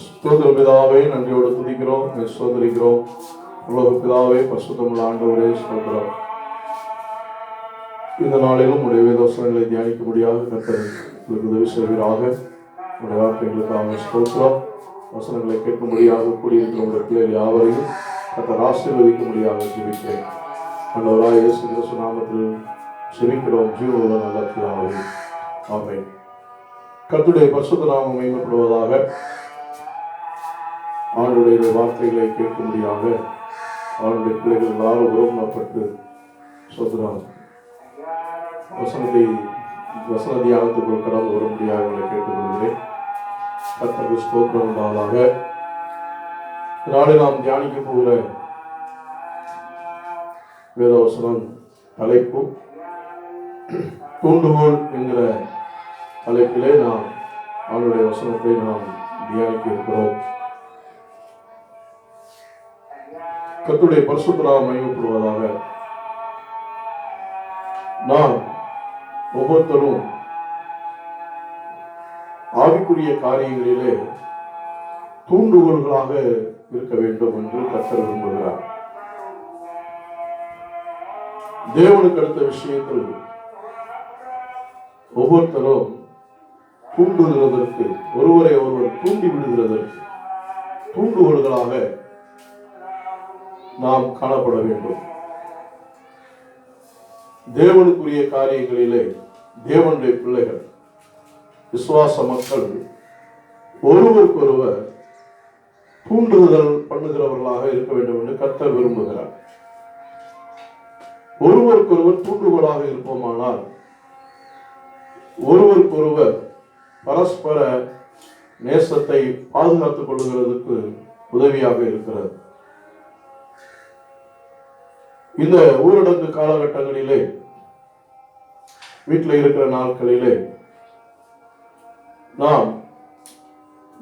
ஸ்தோத்திர பிதாவே, நன்றியோடு துதிக்கிறோம், சோதரிக்கிறோம். உலக பிதாவே, பரிசுத்தமுள்ள ஆண்டவரே, ஸ்தோத்திரம். இந்த நாளிலும் உடைய வேதவசனங்களை தியானிக்க முடியாத கர்த்தர் உதவி செய்வீராக. உடைய வார்த்தைகளுக்காக ஸ்தோத்திரம். வசனங்களை கேட்க முடியாத கூடியிருக்கிற உடைய பிள்ளைகள் யாவரையும் கர்த்தர் ஆசீர்வதிக்க முடியாத ஜெபிக்கிறேன். ஆண்டவராக இயேசு கிறிஸ்து நாமத்தில் ஜெபிக்கிறோம், ஜீவனுள்ள நல்ல பிதாவே, ஆமென். கர்த்தருடைய பரிசுத்த நாமம் மகிமைப்படுவதாக. ஆண்டுடைய வார்த்தைகளை கேட்கும்படியாக அவனுடைய பிள்ளைகள் எல்லாரும் உருவப்பட்டு சொல்கிறான். வசன தியானத்துக்குள் கடந்து வரும்படியாக அவங்களை கேட்டுக்கொள்கிறேன். கர்த்தருக்கு ஸ்தோத்திரம் உண்டாவதாக. இதனாலே நாம் தியானிக்க போகிற வேதவசனம் தலைப்பு தூண்டுகோல் என்கிற தலைப்பிலே நாம் அவனுடைய வசனத்தை நாம் தியானிக்க இருக்கிறோம். கர்த்தருடைய பரிசுத்த நாமம் மகிமைப்படுவதாக. நாம் ஒவ்வொருத்தரும் ஆவிக்குரிய காரியங்களிலே தூண்டுகோல்களாக இருக்க வேண்டும் என்று கர்த்தர் விரும்புகிறார். தேவனுக்கு அடுத்த விஷயத்தில் ஒவ்வொருத்தரும் தூண்டுகிறதற்கு, ஒருவரை ஒருவர் தூண்டி விடுகிறதற்கு தூண்டுகோல்களாக நாம் காணப்பட வேண்டும். தேவனுக்குரிய காரியங்களிலே தேவனுடைய பிள்ளைகள், விசுவாச மக்கள் ஒருவருக்கொருவர் தூண்டுதல் பண்ணுகிறவர்களாக இருக்க வேண்டும் என்று கர்த்தர் விரும்புகிறார். ஒருவருக்கொருவர் தூண்டுகோலாக இருப்போமானால் ஒருவருக்கொருவர் பரஸ்பர நேசத்தை பாதுகாத்துக் கொள்ளுகிறதுக்கு உதவியாக இருக்கிறது. இந்த ஊரடங்கு காலகட்டங்களிலே, வீட்டில் இருக்கிற நாட்களிலே நாம்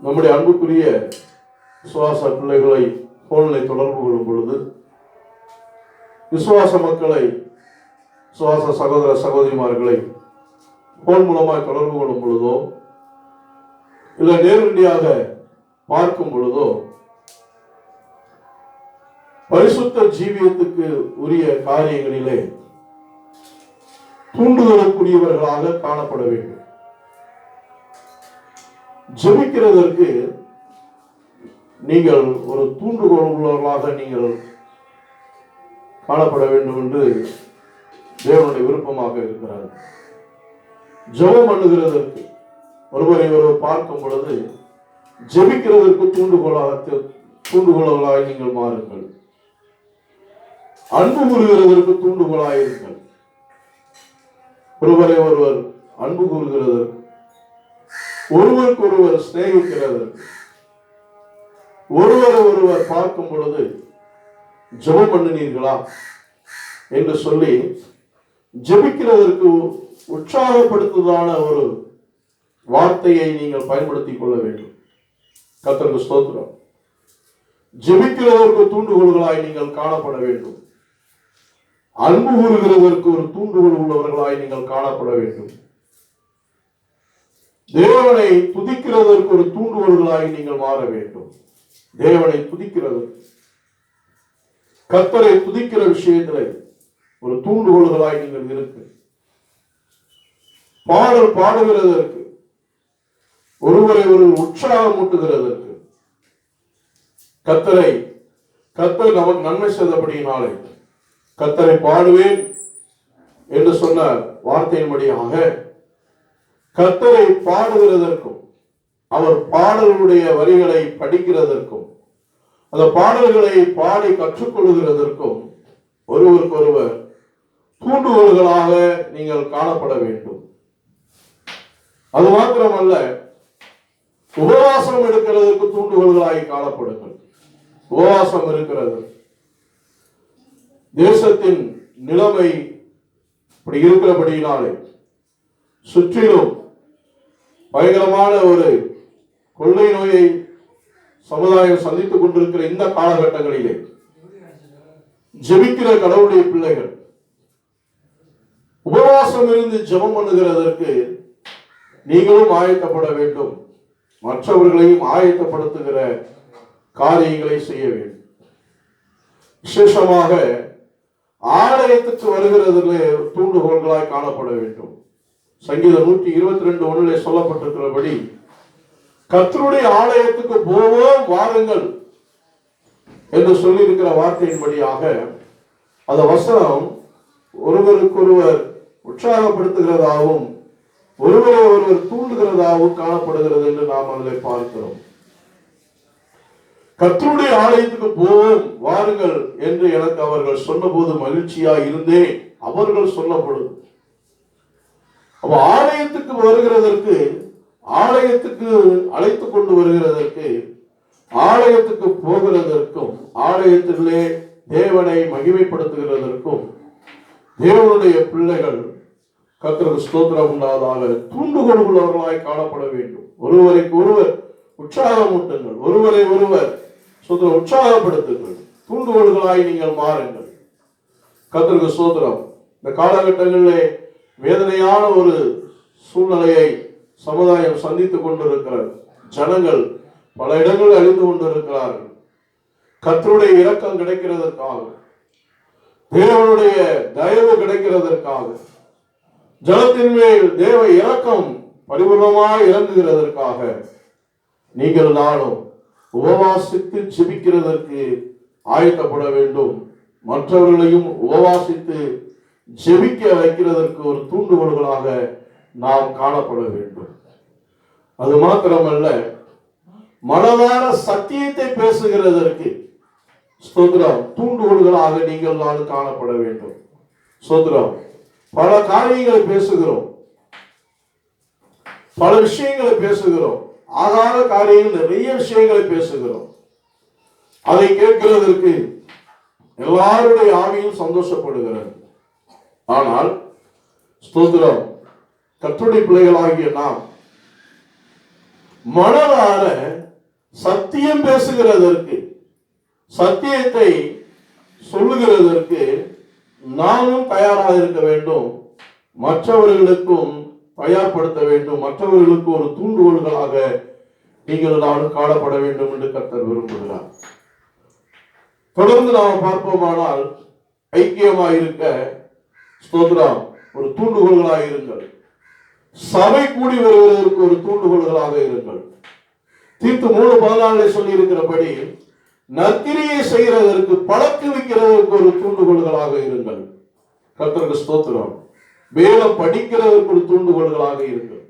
நம்முடைய அன்புக்குரிய விசுவாச பிள்ளைகளை போன்களை தொடர்பு கொள்ளும் பொழுது, விசுவாச மக்களை, விசுவாச சகோதர சகோதரிமார்களை போன் மூலமாக தொடர்பு கொள்ளும் பொழுதோ இல்லை நேரடியாக பார்க்கும் பொழுதோ பரிசுத்த ஜீவியத்துக்கு உரிய காரியங்களிலே தூண்டுதலுக்குரியவர்களாக காணப்பட வேண்டும். ஜெபிக்கிறதற்கு நீங்கள் ஒரு தூண்டுகோல் உள்ளவர்களாக நீங்கள் காணப்பட வேண்டும் என்று தேவனுடைய விருப்பமாக இருக்கிறார். ஜெபம் பண்ணுகிறதற்கு, ஒருவரை ஒருவர் பார்க்கும் பொழுது ஜெபிக்கிறதற்கு தூண்டுகோலாக நீங்கள் மாறுங்கள். அன்பு கூறுகிறதற்கு தூண்டுகோலாயிருங்கள். ஒருவரை ஒருவர் அன்பு கூறுகிறதற்கு, ஒருவருக்கு ஒருவர் சிநேகிக்கிறதற்கு, ஒருவரை ஒருவர் பார்க்கும் பொழுது ஜெபம் பண்ணினீர்களா என்று சொல்லி ஜெபிக்கிறதற்கு உற்சாகப்படுத்துவதான ஒரு வார்த்தையை நீங்கள் பயன்படுத்திக் கொள்ள வேண்டும். கர்த்தருக்கு ஸ்தோத்திரம். ஜெபிக்கிறதற்கு தூண்டுகோல்களாய் நீங்கள் காணப்பட வேண்டும். அன்பு கூறுகிறதற்கு ஒரு தூண்டுகோல் உள்ளவர்களாய் நீங்கள் காணப்பட வேண்டும். தேவனை துதிக்கிறதற்கு ஒரு தூண்டுகோல்களாய் நீங்கள் மாற வேண்டும். தேவனை துதிக்கிறது, கர்த்தரை துதிக்கிற விஷயத்திலே ஒரு தூண்டுகோல்களாய் நீங்கள் இருக்கு. பாடல் பாடுகிறதற்கு, ஒருவரை ஒரு உற்சாகம் ஊட்டுகிறதற்கு, கர்த்தர் நமக்கு நன்மை செய்தபடியினாலே கர்த்தரை பாடுவேன் என்று சொன்ன வார்த்தையின்படியாக கர்த்தரை பாடுகிறதற்கும், அவர் பாடலுடைய வரிகளை படிக்கிறதற்கும், அந்த பாடல்களை பாடி கற்றுக்கொள்கிறதற்கும் ஒருவருக்கொருவர் தூண்டுகோல்களாக நீங்கள் காணப்பட வேண்டும். அது மாத்திரமல்ல, உபவாசம் எடுக்கிறதற்கு தூண்டுகோல்களாக காணப்படுங்கள். உபவாசம் இருக்கிறது. தேசத்தின் நிலைமை இப்படி இருக்கிறபடியினாலே சுற்றிலும் பயங்கரமான ஒரு கொள்ளை நோயை சமுதாயம் சந்தித்துக் கொண்டிருக்கிற இந்த காலகட்டங்களிலே ஜெபிக்கிற கடவுளுடைய பிள்ளைகள் உபவாசம் இருந்து ஜெபம் பண்ணுகிறதற்கு நீங்களும் ஆயத்தப்பட வேண்டும். மற்றவர்களையும் ஆயத்தப்படுத்துகிற காரியங்களை செய்ய வேண்டும். விசேஷமாக ஆலயத்துக்கு வருகிறதிலே தூண்டுகோள்களாய் காணப்பட வேண்டும். சங்கீதம் 122:1 சொல்லப்பட்டிருக்கிறபடி கர்த்தருடைய ஆலயத்துக்கு போவோம் வாருங்கள் என்று சொல்லி இருக்கிற வார்த்தையின்படியாக அந்த வசனம் ஒருவருக்கொருவர் உற்சாகப்படுத்துகிறதாகவும் ஒருவரை ஒருவர் தூண்டுகிறதாகவும் காணப்படுகிறது என்று நாம் அதில் பார்க்கிறோம். கர்த்தருடைய ஆலயத்துக்கு போவோம் வாருங்கள் என்று எனக்கு அவர்கள் சொன்னபோது மகிழ்ச்சியா இருந்தேன். அவர்கள் சொல்லப்படுது. அப்ப ஆலயத்துக்கு வருகிறதற்கு, ஆலயத்துக்கு அழைத்து கொண்டு வருகிறதற்கு, ஆலயத்துக்கு போகிறதற்கும், ஆலயத்திலே தேவனை மகிமைப்படுத்துகிறதற்கும் தேவனுடைய பிள்ளைகள் கர்த்தருக்கு ஸ்தோத்திரம் உண்டாதாக தூண்டுகோள்களவர்களாய் காணப்பட வேண்டும். ஒருவருக்கு ஒருவர் உற்சாகமூட்டுங்கள், ஒருவரை ஒருவர் உற்சாகப்படுத்துங்கள், தூண்டுகோள்களாய் நீங்கள் மாறுங்கள். கர்த்தருக்கு ஸ்தோத்திரம். இந்த காலகட்டங்களிலே வேதனையான ஒரு சூழ்நிலையை சமுதாயம் சந்தித்துக் கொண்டிருக்கிறது. ஜனங்கள் பல இடங்களில் அழிந்து கொண்டிருக்கிறார்கள். கர்த்தருடைய இரக்கம் கிடைக்கிறதற்காக, தேவனுடைய தயவு கிடைக்கிறதற்காக, ஜனத்தின் மேல் தேவ இரக்கம் பரிபூர்ணமாய் இறங்குகிறதற்காக நீங்கள் நானும் உபவாசித்து ஜெபிக்கிறதற்கு ஆயத்தப்பட வேண்டும். மற்றவர்களையும் உபவாசித்து ஜெபிக்க வைக்கிறதற்கு ஒரு தூண்டுகோள்களாக நாம் காணப்பட வேண்டும். அது மாத்திரமல்ல, மனதார சத்தியத்தை பேசுகிறதற்கு ஸ்தோத்திரம் தூண்டுகோள்களாக நீங்கள் நானும் காணப்பட வேண்டும். ஸ்தோத்திரம். பல காரியங்களை பேசுகிறோம், பல விஷயங்களை பேசுகிறோம், ஆகாத காரியங்கள் நிறைய விஷயங்களை பேசுகிறோம். அதை கேட்கிறதற்கு எல்லாருடைய ஆவியும் சந்தோஷப்படுகிறது. ஆனால் ஸ்தோத்திரம், கர்த்தருடைய பிள்ளைகளாகிய நாம் மனதார சத்தியம் பேசுகிறதற்கு, சத்தியத்தை சொல்லுகிறதற்கு நாமும் தயாராக இருக்க வேண்டும். மற்றவர்களுக்கும் தயார்படுத்த வேண்டும். மற்றவர்களுக்கு ஒரு தூண்டுகோள்களாக நீங்கள் நானும் காணப்பட வேண்டும் என்று கர்த்தர் விரும்புகிறார். தொடர்ந்து நாம் பார்ப்போமானால், ஐக்கியமாக இருக்க ஸ்தோத்திரம் ஒரு தூண்டுகோள்களாக இருங்கள். சபை கூடி வருவதற்கு ஒரு தூண்டுகோள்களாக இருங்கள். தீத்து 3:14 சொல்லி இருக்கிறபடி நற்கிரியை செய்கிறதற்கு, பழக்குவிக்கிறதற்கு ஒரு தூண்டுகோள்களாக இருங்கள். கர்த்தருக்கு ஸ்தோத்திரம். வேதம் படிக்கிறதற்கு ஒரு தூண்டுகோள்களாக இருங்கள்.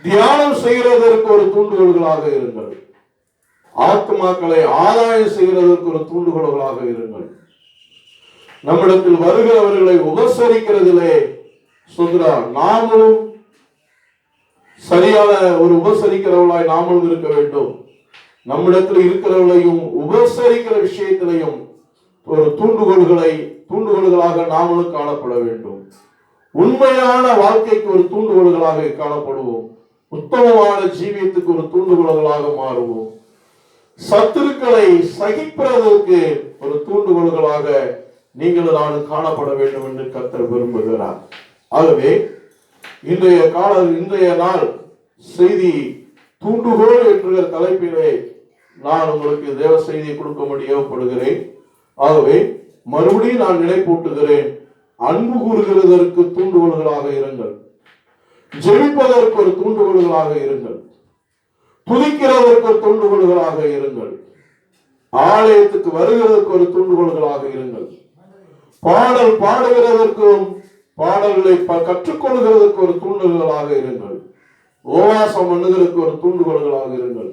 தியானம் செய்கிறதற்கு ஒரு தூண்டுகோள்களாக இருங்கள். ஆத்மாக்களை ஆதாயம் செய்கிறதற்கு ஒரு தூண்டுகோள்களாக இருங்கள். நம்மிடத்தில் வருகிறவர்களை உபசரிக்கிறதிலே ஸ்தோத்திரம் நாமும் சரியான ஒரு உபசரிக்கிறவர்களாய் நாமும் இருக்க வேண்டும். நம்மிடத்தில் இருக்கிறவர்களையும் உபசரிக்கிற விஷயத்திலையும் ஒரு தூண்டுகோள்களாக நாமளும் காணப்பட வேண்டும். உண்மையான வாழ்க்கைக்கு ஒரு தூண்டுகோள்களாக காணப்படுவோம். உத்தமமான ஜீவியத்துக்கு ஒரு தூண்டுகோள்களாக மாறுவோம். சத்துருக்களை சகிப்பதற்கு ஒரு தூண்டுகோள்களாக நீங்கள் நானும் காணப்பட வேண்டும் என்று கர்த்தர் விரும்புகிறார். ஆகவே இன்றைய நாள் செய்தி தூண்டுகோள் என்கிற தலைப்பிலே நான் உங்களுக்கு தேவ செய்தியை கொடுக்க ஏவப்படுகிறேன். ஆகவே மறுபடியும் நான் நினைப்பூட்டுகிறேன், அன்பு கூறுகிறதற்கு தூண்டுகோள்களாக இருங்கள். ஜெபிப்பதற்கு ஒரு தூண்டுகோள்களாக இருங்கள். துதிக்கிறதற்கு ஒரு தூண்டுகோள்களாக இருங்கள். ஆலயத்துக்கு வருகிறதற்கு ஒரு தூண்டுகோள்களாக இருங்கள். பாடல் பாடுகிறதற்கும் பாடல்களை கற்றுக்கொள்கிறதற்கு ஒரு தூண்டுகோள்களாக இருங்கள். உபவாசம் பண்ணுகிறதுக்கு ஒரு தூண்டுகோள்களாக இருங்கள்.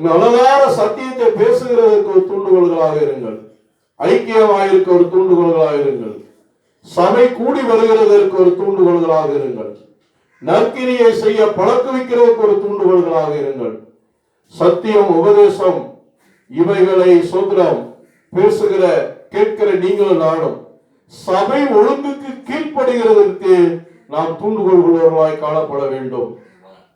மனதார சத்தியத்தை பேசுகிறதற்கு ஒரு தூண்டுகோள்களாக இருங்கள். ஐக்கியமாயிருக்க ஒரு தூண்டுகோள்களாக இருங்கள். சபை கூடி வருகிறதற்கு ஒரு தூண்டுகோள்களாக இருங்கள். நற்கிரியை செய்ய பழக்குவிக்கிறதுக்கு ஒரு தூண்டுகோள்களாக இருங்கள். சத்தியம், உபதேசம் இவைகளை சோத்திரம் பேசுகிற கேட்கிற நீங்களும் நானும் சபை ஒழுங்குக்கு கீழ்ப்படுகிறதற்கு நாம் தூண்டுகோள்களாய் காணப்பட வேண்டும்.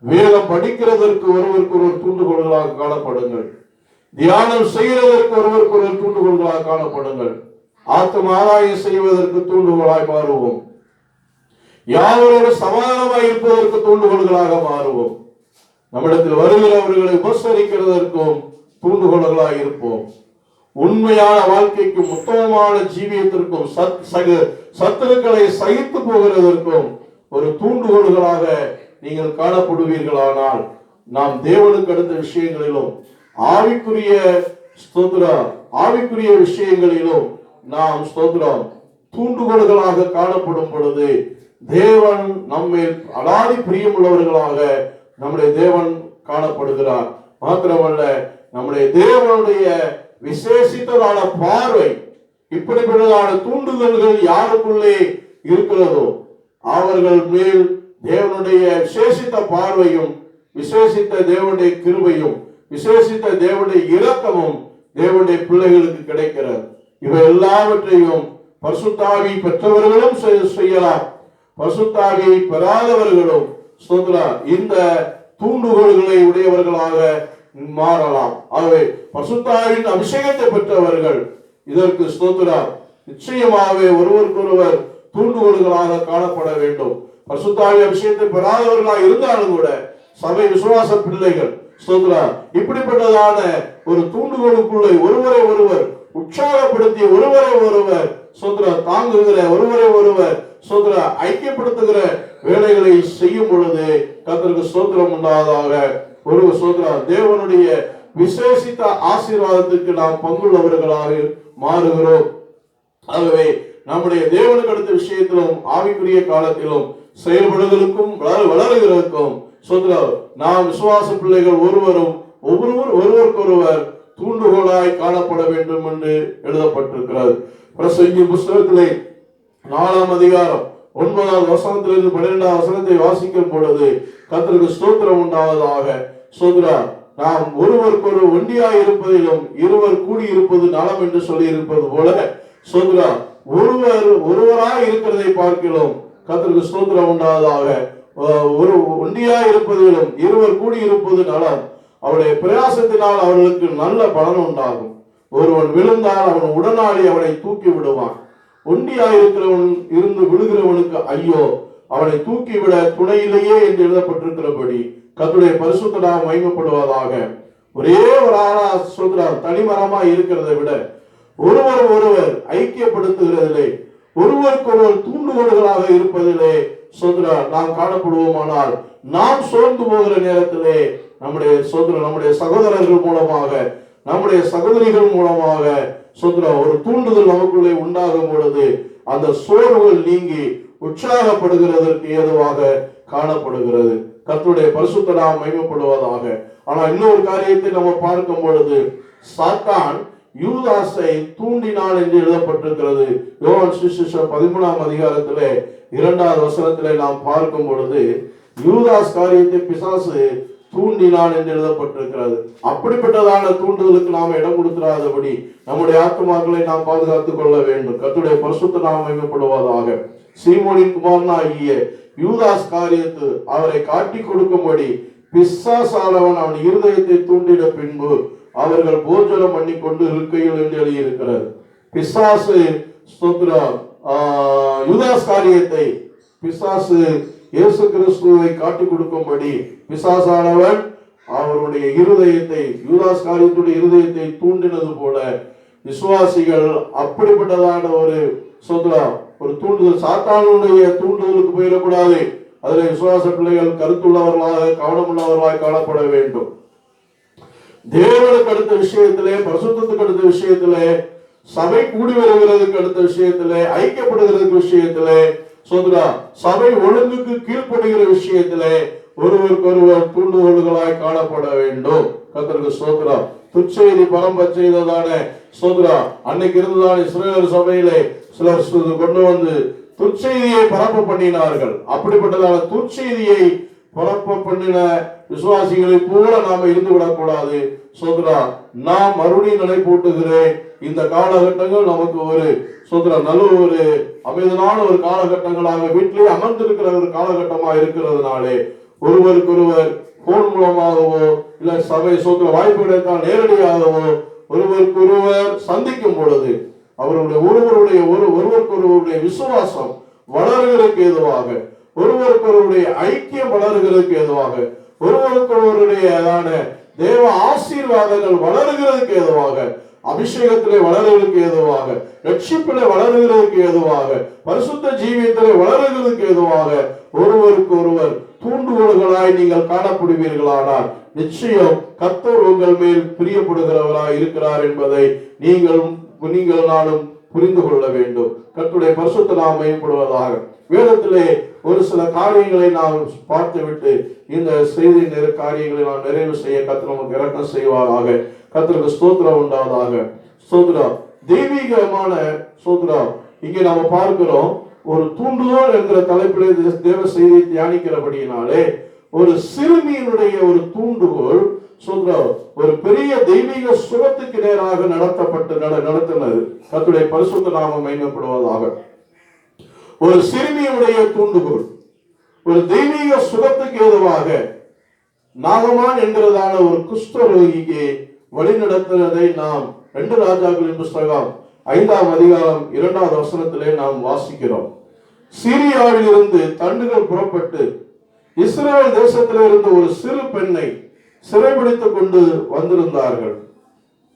வேதம் படிக்கிறதற்கு ஒருவருக்கு ஒரு தூண்டுகோள்களாக காணப்படுங்கள். தியானம் செய்கிறதற்கு ஒருவருக்கு ஒரு தூண்டுகோள்களாக காணப்படுங்கள். ஆத்ம ஆதாயம் செய்வதற்கு தூண்டுகோளாய் மாறுவோம். யாவரோடு சமாதானமாய் இருப்பதற்கு தூண்டுகோள்களாக மாறுவோம். நம்மிடத்தில் வருகிறவர்களை உபசரிக்கிறதற்கும் தூண்டுகோள்களாக இருப்போம். உண்மையான வாழ்க்கைக்கும் உத்தமமான ஜீவியத்திற்கும் சத்துருக்களை சகித்து போகிறதற்கும் ஒரு தூண்டுகோள்களாக நீங்கள் காணப்படுவீர்களானால் நாம் தேவனுக்கு அடுத்த விஷயங்களிலும் ஆவிக்குரிய விஷயங்களிலும் நாம் ஸ்தோத்திரம் தூண்டுகோள்களாக காணப்படும் பொழுது தேவன் நம்மேல் அலாதி பிரியமுள்ளவர்களாக நம்முடைய தேவன் காணப்படுகிறார். மாத்திரமல்ல, நம்முடைய தேவனுடைய விசேஷித்ததான பார்வை, இப்படிப்பட்டதான தூண்டுதல்கள் யாருக்குள்ளே இருக்கிறதோ அவர்கள் மேல் தேவனுடைய விசேஷித்த பார்வையும் விசேஷித்த தேவனுடைய கிருபையும் விசேஷித்த தேவனுடைய இரக்கமும் தேவனுடைய பிள்ளைகளுக்கு கிடைக்கிறது. இவை எல்லாவற்றையும் பரிசுத்தாவி பெற்றவர்களும் செய்யலாம், பரிசுத்தாவியை பெறாதவர்களும் இந்த தூண்டுகோள்களை உடையவர்களாக மாறலாம். ஆகவே பரிசுத்தாவின் அபிஷேகத்தை பெற்றவர்கள் இதற்கு நிச்சயமாகவே ஒருவருக்கொருவர் தூண்டுகோள்களாக காணப்பட வேண்டும். பரிசுத்தாவி அபிஷேகத்தை பெறாதவர்களாக இருந்தாலும் கூட சபை விசுவாச பிள்ளைகள் இப்படிப்பட்டதான ஒரு தூண்டுகோளுக்குள்ளே ஒருவரை ஒருவர் உற்சாகப்படுத்தி ஒருவரை ஒருவர் தாங்குகிற ஒருவரை ஒருவர் ஐக்கியப்படுத்துகிற வேலைகளை செய்யும் பொழுது கர்த்தருக்கு ஸ்தோத்திரம் உண்டாவதாக. ஒரு தேவனுடைய விசேஷித்த ஆசீர்வாதத்திற்கு நாம் பங்குள்ளவர்களாக மாறுகிறோம். ஆகவே நம்முடைய தேவனுக்கு அடுத்த விஷயத்திலும் ஆவிக்குரிய காலத்திலும் செயல்படுவதற்கும் வளருகிறதுக்கும் நாம் விசுவாச பிள்ளைகள் ஒருவருக்கொருவர் தூண்டுகோளாய் காணப்பட வேண்டும் என்று எழுதப்பட்டிருக்கிறது. பிரசங்கி புஸ்தகத்திலே 4ஆம் அதிகாரம் 9வது வசனத்திலிருந்து 12வது வசனத்தை வாசிக்கும் பொழுது கர்த்தருக்கு ஸ்தோத்திரம் உண்டாவதாக. நாம் ஒருவருக்கொரு ஒண்டியாய் இருப்பதிலும் இருவர் கூடி இருப்பது நலம் என்று சொல்லி இருப்பது போல ஒருவராய் இருக்கிறதை பார்க்கிறோம். கர்த்தருக்கு ஸ்தோத்திரம் உண்டாவதாக. ஒரு ஒண்டியாய் இருப்பதிலும் இருவர் கூடி இருப்பது நலம். அவருடைய பிரயாசத்தினால் அவர்களுக்கு நல்ல பலன் உண்டாகும். ஒருவன் விழுந்தால் அவன் உடனாடி அவனை தூக்கி விடுவான். ஒண்டியாயிருக்கிறவன் இருந்து விழுகிறவனுக்கு ஐயோ, அவனை தூக்கிவிட துணையிலேயே என்று எழுதப்பட்டிருக்கிறபடி கர்த்தருடைய பரிசுத்த நாமம் மகிமைப்படுவதாக. ஒரே ஒரு ஆளா தனிமரமா இருக்கிறதை விட ஒருவர் ஐக்கியப்படுத்துகிறதிலே ஒருவருக்கொருவர் தூண்டுகோடுகளாக இருப்பதிலே நாம் காணப்படுவோமானால் நாம் சோர்ந்து போகிற நேரத்திலே நம்முடைய சகோதரர்கள் மூலமாக நம்முடைய சகோதரிகள் மூலமாக ஒரு தூண்டுதல் நமக்குள்ளே உண்டாகும் பொழுது அந்த சோர்வுகள் நீங்கி உற்சாகப்படுகிறதற்கு ஏதுவாக காணப்படுகிறது. கர்த்தருடைய பரிசுத்த நாமம் மகிமைப்படுவதாக. ஆனா இன்னொரு காரியத்தை நம்ம பார்க்கும் பொழுது சாத்தான் யூதாசை தூண்டினான் என்று எழுதப்பட்டிருக்கிறது. யோவான் சுவிசேஷம் 13ஆம் அதிகாரத்திலே 2வது வசனத்திலே நாம் பார்க்கும் பொழுது யூதாஸ் காரியத்தை பிசாசு தூண்டினான் என்று எழுதப்பட்டிருக்கிறது. அப்படிப்பட்டதான தூண்டுதலுக்கு நாம் இடம் கொடுத்திராதபடி நம்முடைய ஆத்துமாக்களை நாம் பாதுகாத்துக் கொள்ள வேண்டும். கர்த்தருடைய பரிசுத்த நாமம் மகிமைப்படுவதாக. சீமோனின் குமாரனாகிய யூதாஸ் காரியத்து அவரை காட்டி கொடுக்கும்படி பிசாசானவன் அவன் இருதயத்தை தூண்டிட பின்பு அவர்கள் போஜனம் பண்ணி கொண்டு இருக்கையில் என்று எழுதியிருக்கிறது. பிசாசு யூதாஸ் காரியத்தை பிசாசு இயேசு கிறிஸ்துவை காட்டி கொடுக்கும்படி பிசாசானவன் அவருடைய இருதயத்தை யூதாஸ் காரியத்துடைய இருதயத்தை தூண்டினது போல விசுவாசிகள் அப்படிப்பட்டதான ஒரு தூண்டுதல் சாத்தானுடைய தூண்டுதலுக்கு போயிடக்கூடாது. அதில் விசுவாச பிள்ளைகள் கருத்துள்ளவர்களாக கவனமுள்ளவர்களாக காணப்பட வேண்டும். தேவனுக்கு அடுத்த விஷயத்திலே பரிசுத்தத்துக்கு அடுத்த விஷயத்திலே சபை கூடி வருகிறதுக்கு அடுத்த விஷயத்திலே ஐக்கியப்படுகிறதுக்கு விஷயத்திலே சபை ஒழுங்குக்கு கீழ்ப்படுகிற விஷயத்திலே ஒருவருக்கொருவர் தூண்டுகோள்களாய் காணப்பட வேண்டும். கர்த்தருக்கு ஸ்தோத்திரம். துச்செய்தி பரம்ப செய்ததான அன்னைக்கு இருந்ததான இஸ்ரவேல் சபையிலே சிலர் கொண்டு வந்து துச்செய்தியை பரப்ப பண்ணினார்கள். அப்படிப்பட்டதான துச்செய்தியை பரப்ப பண்ணின விசுவாசிகளை போல நாம இருந்து விடக்கூடாது. நாம் மறுபடியும் நினைப்பூட்டுகிறேன். இந்த காலகட்டங்கள் நமக்கு ஒரு நல்ல ஒரு அமைதலான ஒரு காலகட்டங்களாக வீட்டிலே அமர்ந்திருக்கிற ஒரு காலகட்டமா இருக்கிறதுனாலே ஒருவருக்கொருவர் போன் மூலமாகவோ இல்ல சபை வாய்ப்பு கிடைத்தால் நேரடியாகவோ ஒருவருக்கொருவர் சந்திக்கும் பொழுது அவருடைய ஒருவருக்கொருவருடைய விசுவாசம் வளர்கிறதுக்கு ஏதுவாக ஒருவருக்கொருவருடைய ஐக்கியம் வளருகிறதுக்கு ஏதுவாக, ஒருவருக்கொருவருடைய தேவ ஆசீர்வாதங்கள் வளருகிறதுக்கு ஏதுவாக, அபிஷேகத்திலே வளருவதற்கு ஏதுவாக, ரட்சிப்பிலே வளருகிறதுக்கு ஏதுவாக, பரிசுத்த ஜீவியத்திலே வளருகிறதுக்கு ஏதுவாக ஒருவருக்கு ஒருவர் தூண்டுகோள்களாய் நீங்கள் காணப்படுவீர்களானால் நிச்சயம் கர்த்தர் உங்கள் மேல் பிரியப்படுகிறவராய் இருக்கிறார் என்பதை நீங்கள் நானும் புரிந்து கொள்ள வேண்டும். கர்த்தருடைய பரிசுத்த நாமம் மேம்படுவதாக. வேதத்திலே ஒரு சில காரியங்களை நாம் பார்த்துவிட்டு இந்த செய்தி காரியங்களை நாம் நிறைவு செய்ய கர்த்தர் நமக்கு இரக்கம் செய்வாராக. கர்த்தருக்கு ஸ்தோத்திரம் உண்டாவதாக. ஸ்தோத்திரம். தெய்வீகமான ஸ்தோத்திரம். இங்கே நாம பார்க்கிறோம், ஒரு தூண்டுதல் என்கிற தலைப்பிலே தேவ செய்தியை தியானிக்கிறபடியினாலே ஒரு சிறுமியினுடைய ஒரு தூண்டுகோல் சொல்றோம் ஒரு பெரிய தெய்வீக சுகத்துக்கு நேராக நடத்தினது. கர்த்தருடைய பரிசுத்த நாமம் மகிமைப்படுவதாக. ஒரு சிறுமியுடைய தூண்டுகோல் ஒரு தெய்வீக சுகத்துக்கு ஏதுவாக நாகமான் என்கிறதான ஒரு குஷ்டரோகிக்கு வழிநடத்தினதை நாம் 2 ராஜாக்களின் புஸ்தகம் 5ஆம் அதிகாரம் 2வது வசனத்திலே நாம் வாசிக்கிறோம். சீரியாவில் இருந்து தண்டுகள் புறப்பட்டு இஸ்ரேல் தேசத்தில் இருந்த ஒரு சிறு பெண்ணை சிறைபிடித்துக் கொண்டு வந்திருந்தார்கள்.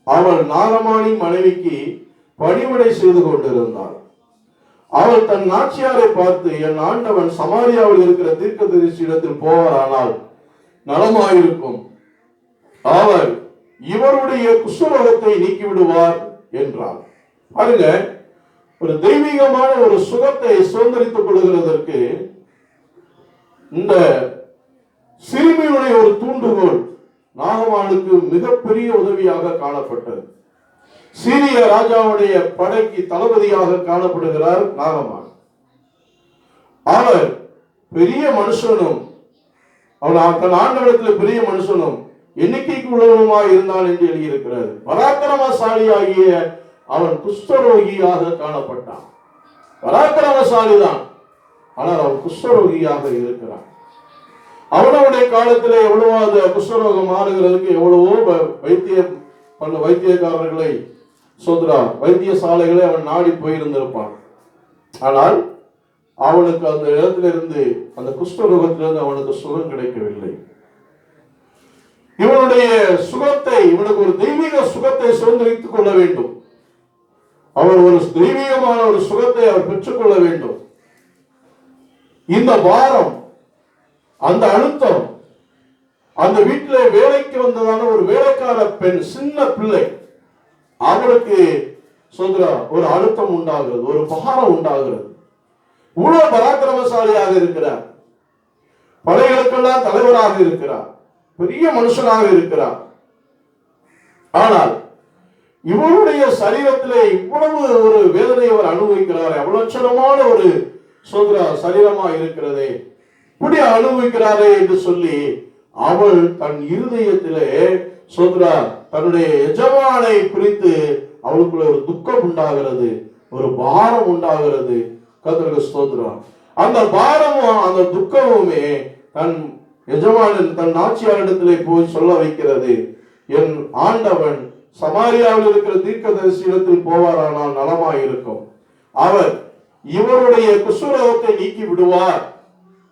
அவள் நாகமானின் மனைவிக்கு பணிவிடை செய்து கொண்டிருந்தாள். அவள் தன் நாச்சியாரை பார்த்து, என் ஆண்டவன் சமாரியாவில் இருக்கிற தீர்க்கதரிசியிடத்தில் போவாரானால் நலமாயிருக்கும், அவர் இவருடைய குஷ்டரோகத்தை நீக்கிவிடுவார் என்றார். பாருங்க, ஒரு தெய்வீகமான ஒரு சுகத்தை சுதந்திரித்துக் கொள்கிறதற்கு இந்த சிறுமியுடைய ஒரு தூண்டுகோல் நாகமானுக்கு மிகப்பெரிய உதவியாக காணப்பட்டது. சீரிய ராஜாவுடைய படைக்கு தளபதியாக காணப்படுகிறார் நாகமான். அவர் பெரிய மனுஷனும், அவன் தன் ஆண்டவரிடத்தில் பெரிய மனுஷனும் எண்ணிக்கைக்கு உள்ளவனுமாய் இருந்தான் என்று எழுதியிருக்கிறது. பராக்கிரமசாலியாகிய அவன் குஷ்டரோகியாக காணப்பட்டான். பராக்கிரமசாலிதான், ஆனால் அவன் குஷ்டரோகியாக இருக்கிறான். அவனுடைய காலத்திலே எவ்வளவோ அந்த குஷ்டரோகம் மாறுகிறதுக்கு எவ்வளவோ வைத்தியக்காரர்களை வைத்தியசாலைகளை அவன் நாடி போயிருந்திருப்பான். ஆனால் அவனுக்கு அந்த இடத்திலிருந்து, அந்த குஷ்டரோகத்திலிருந்து அவனுக்கு சுகம் கிடைக்கவில்லை. இவனுடைய சுகத்தை, இவனுக்கு ஒரு தெய்வீக சுகத்தை சுதந்திரித்துக் கொள்ள வேண்டும். அவர் ஒரு தெய்வீகமான ஒரு சுகத்தை அவர் பெற்றுக்கொள்ள வேண்டும். இந்த பாரம், அந்த அழுத்தம், அந்த வீட்டிலே வேலைக்கு வந்ததான ஒரு வேலைக்கார பெண், சின்ன பிள்ளை, அவளுக்கு ஒரு அழுத்தம் உண்டாகிறது, ஒரு பாரம் உண்டாகிறது. இவ்வளவு பராக்கிரமசாலியாக இருக்கிறார், படைகளுக்கெல்லாம் தலைவராக இருக்கிறார், பெரிய மனுஷனாக இருக்கிறார். ஆனால் இவருடைய சரீரத்திலே இவ்வளவு ஒரு வேதனை அவர் அனுபவிக்கிறார். அவ்வளவு லட்சணமான ஒரு சரீரமா இருக்கிறதே, இப்படி அனுபவிக்கிறாரே என்று சொல்லி அவள் தன் இருதயத்திலே தன்னுடைய எஜமானை குறித்து அவளுக்குள்ள ஒரு துக்கம் உண்டாகிறது, ஒரு பாரம் உண்டாகிறது. கர்த்தருக்கு ஸ்தோத்திரம். அந்த பாரமும் அந்த துக்கமுமே தன் எஜமானன், தன் நாச்சியாரிடத்திலே போய் சொல்ல வைக்கிறது, என் ஆண்டவன் சமாரியாவில் இருக்கிற தீர்க்கதரிசியிடத்தில் போவாரானால் நலமாயிருக்கும், அவர் இவருடைய குஷ்டரோகத்தை நீக்கி விடுவார்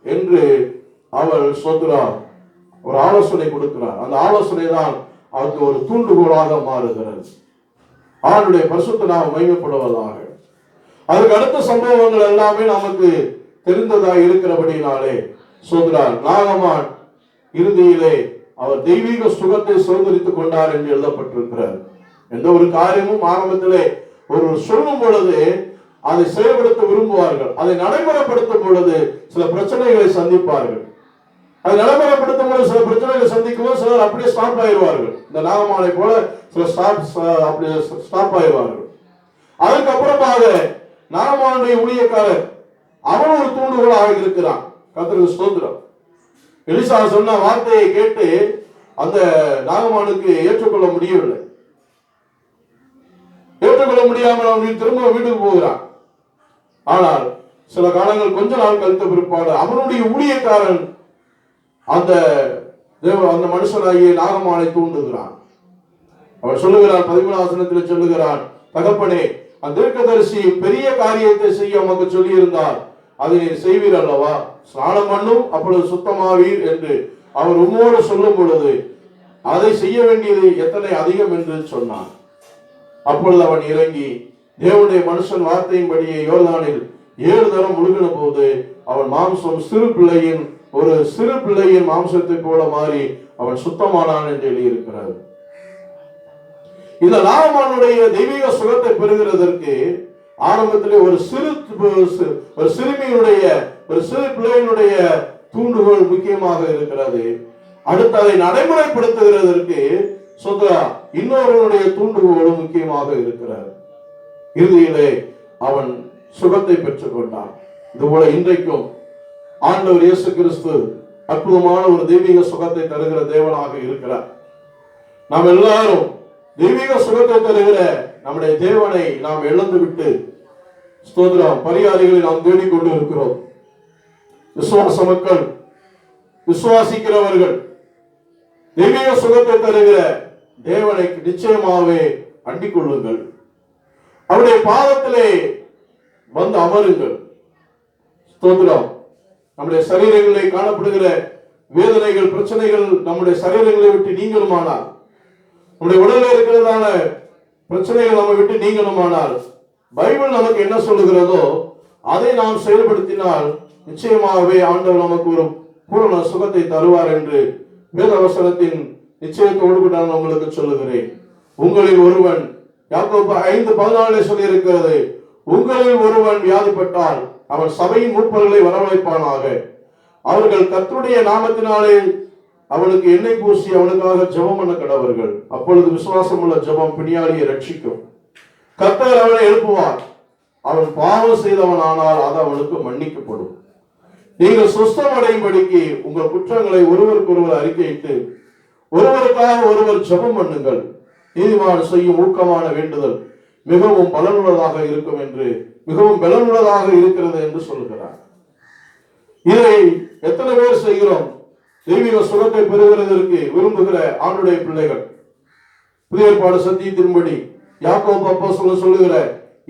என்று அவள் சொல்கிறார். ஒரு ஆலோசனை கொடுக்கிறார். அந்த ஆலோசனை தான் அவருக்கு ஒரு தூண்டுகோலாக மாறுகிறது. அவனுடைய பரிசுத்த நாமம் மகிமைப்படுவதாக. அதுக்கு அடுத்த சம்பவங்கள் எல்லாமே நமக்கு தெரிந்ததாக இருக்கிறபடினாலே சொல்கிறார், நாகமான் இறுதியிலே அவர் தெய்வீக சுகத்தை சுதந்திரித்துக் கொண்டார் என்று எழுதப்பட்டிருக்கிறார். எந்த ஒரு காரியமும் ஆரம்பத்திலே ஒரு சொல்லும் பொழுது அதை செயல்படுத்த விரும்புவார்கள். அதை நடைமுறைப்படுத்தும் பொழுது சில பிரச்சனைகளை சந்திப்பார்கள். அதை நடைமுறைப்படுத்தும் போது சில பிரச்சனைகளை சந்திக்கும் போது சிலர் அப்படியே ஸ்டாப் ஆயிடுவார்கள். இந்த நாகமானை போல சில ஸ்டாப் ஆயிடுவார்கள். அதுக்கப்புறமாக நாகமானுடைய ஊழியக்காரர் அவன் ஒரு தூண்டுகோலாக இருக்கிறான். கர்த்தருக்கு ஸ்தோத்திரம். எலிசா சொன்ன வார்த்தையை கேட்டு அந்த நாகமானுக்கு ஏற்றுக்கொள்ள முடியவில்லை. ஏற்றுக்கொள்ள முடியாமல் அவன் திரும்ப வீட்டுக்கு போகிறான். ஆனால் சில காலங்கள், கொஞ்ச நாள் கழித்த பிற்பாடு அவனுடைய ஊழியக்காரன் அந்த மனுஷனாகிய நாகமானை தூண்டுகிறான். அவன் சொல்லுகிறான், 13ஆம் வசனத்தில் சொல்லுகிறான், தகப்பனே, அந்த தீர்க்கதரிசி பெரிய காரியத்தை செய்ய உமக்கு சொல்லி இருந்தார், அதை நீர் செய்வீர் அல்லவா, ஸ்நானம் பண்ணும் அப்பொழுது சுத்தமாவீர் என்று அவர் உம்மோடு சொல்லும் பொழுது அதை செய்ய வேண்டியது எத்தனை அதிகம் என்று சொன்னான். அப்பொழுது அவன் இறங்கி தேவனுடைய மனுஷன் வார்த்தையின்படியே யோர்தானில் 7 தரம் முழுகின போது அவன் மாம்சம் ஒரு சிறு பிள்ளையின் மாம்சத்தை போல மாறி அவன் சுத்தமானான் என்று எழுதியிருக்கிறார். இந்த நாகமானுடைய தெய்வீக சுகத்தை பெறுகிறதற்கு ஆரம்பத்திலே ஒரு சிறுமியினுடைய ஒரு சிறு பிள்ளையினுடைய தூண்டுகோல் முக்கியமாக இருக்கிறது. அடுத்து அதை நடைமுறைப்படுத்துகிறதற்கு இன்னொருவனுடைய தூண்டுகோலும் முக்கியமாக இருக்கிறார். இறுதியிலே அவன் சுகத்தை பெற்றுக் கொண்டான். இதுபோல இன்றைக்கும் ஆண்டவர் இயேசு கிறிஸ்து அற்புதமான ஒரு தெய்வீக சுகத்தை தருகிற தேவனாக இருக்கிறார். நாம் எல்லாரும் தெய்வீக சுகத்தை தருகிற நம்முடைய தேவனை நாம் இழந்து விட்டு ஸ்தோத்திரம் பரிகாரிகளை நாம் தேடிக்கொண்டு இருக்கிறோம். விசுவாச மக்கள், விசுவாசிக்கிறவர்கள் தெய்வீக சுகத்தை தருகிற தேவனை நிச்சயமாகவே அண்டிக் கொள்ளுங்கள். அவருடைய பாதத்திலே வந்து அமருங்கள். ஸ்தோத்திரம். நம்முடைய சரீரங்களில் காணப்படுகிற வேதனைகள், பிரச்சனைகள் நம்முடைய சரீரங்களை விட்டு நீங்களுமானால், நம்முடைய உடலில் இருக்கிறதான பிரச்சனைகள் நம்ம விட்டு நீங்களுமானால், பைபிள் நமக்கு என்ன சொல்லுகிறதோ அதை நாம் செயல்படுத்தினால் நிச்சயமாகவே ஆண்டவர் நமக்கு ஒரு பூரண சுகத்தை தருவார் என்று வேத வசனத்தின் நிச்சயத்தோடு நான் உங்களுக்கு சொல்லுகிறேன். உங்களில் ஒருவன், யாக்கோபு 5:14 சொல்லி இருக்கிறது, உங்களில் ஒருவன் வியாதிப்பட்டால் அவன் சபையின் மூப்பர்களை வரவழைப்பானாக, அவர்கள் கர்த்தருடைய நாமத்தினாலே அவனுக்கு எண்ணெய் பூசி அவனுக்காக ஜெபம் பண்ண கடவர்கள். அப்பொழுது விசுவாசம் உள்ள ஜெபம் பிணியாளியை ரட்சிக்கும். கர்த்தர் அவனை எழுப்புவார். அவன் பாவம் செய்தவனானால் அது அவனுக்கு மன்னிக்கப்படும். நீங்கள் சுஸ்தம் அடையும்படிக்கு உங்கள் குற்றங்களை ஒருவருக்கு ஒருவர் அறிக்கையிட்டு ஒருவருக்காக ஒருவர் ஜெபம் பண்ணுங்கள். நீதிமான் செய்யும் ஊக்கமான வேண்டுதல் மிகவும் பலனுள்ளதாக இருக்கும் என்று, மிகவும் பலனுள்ளதாக இருக்கிறது என்று சொல்லுகிறார். இதை எத்தனை பேர் செய்கிறோம்? தெய்வீக சுகத்தை பெறுகிறதற்கு விரும்புகிற ஆண்டுடைய பிள்ளைகள். புதிய ஏற்பாடு சத்தியத்தின்படி யாக்கோபு அப்போஸ்தலன் சொல்லுகிற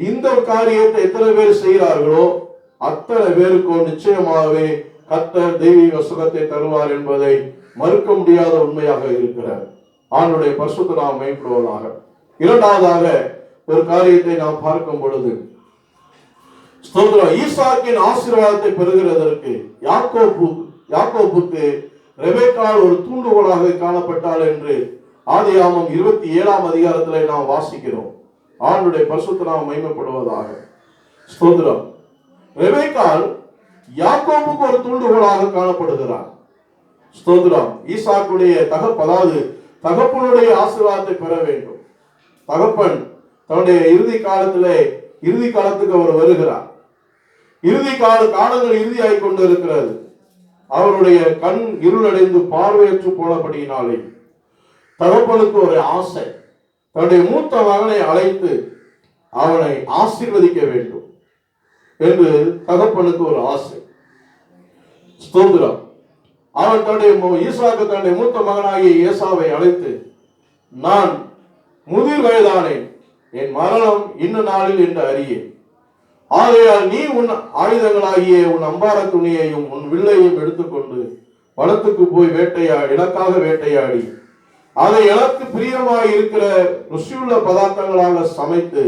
இந்த காரியத்தை எத்தனை பேர் செய்கிறார்களோ அத்தனை பேருக்கும் நிச்சயமாகவே கர்த்தர் தெய்வீக சுகத்தை தருவார் என்பதை மறுக்க முடியாத உண்மையாக இருக்கிறார். ஆண்டுடைய பரிசுத்த நாம் மேம்படுவதாக. இரண்டாவதாக ஒரு காரியத்தை நாம் பார்க்கும் பொழுது, ஈசாக்கின் ஆசீர்வாதத்தை பெறுகிறதற்கு யாக்கோபுக்கு ரெபெக்காள் ஒரு தூண்டுகோலாக காணப்பட்டாள் என்று ஆதியாகமம் 27ஆம் அதிகாரத்திலே நாம் வாசிக்கிறோம். ஆண்டுடைய பரிசுத்த நாம் மகிமைப்படுவதாக. ஸ்தோத்திரம். ரெபெக்காள் யாக்கோபுக்கு ஒரு தூண்டுகோலாக காணப்படுகிறார். ஸ்தோத்திரம். ஈசாக்குடைய தகப்பனுடைய ஆசீர்வாதத்தை பெற வேண்டும். தகப்பன் தன்னுடைய இறுதி காலத்துக்கு அவர் வருகிறார். காலங்கள் இறுதியாகி கொண்டு இருக்கிறது. அவருடைய கண் இருளடைந்து பார்வையற்று போனபடியினாலே தகப்பனுக்கு ஒரு ஆசை, தன்னுடைய மூத்த மகனை அழைத்து அவனை ஆசீர்வதிக்க வேண்டும் என்று தகப்பனுக்கு ஒரு ஆசை. ஸ்தோத்திரம். அவன் தன்னுடைய மூத்த மகனாகிய ஏசாவை அழைத்து, நான் முதிர் வயதானேன், என் மரணம் இன்ன நாளில் என்று அறியேன். ஆகையால் நீ உன் ஆயுதங்களாகிய உன் அம்பார துணியையும் உன் வில்லையும் எடுத்துக்கொண்டு வனத்துக்கு போய் எனக்காக வேட்டையாடி அதை எனக்கு பிரியமாய் இருக்கிற ருசியுள்ள பதார்த்தங்களாக சமைத்து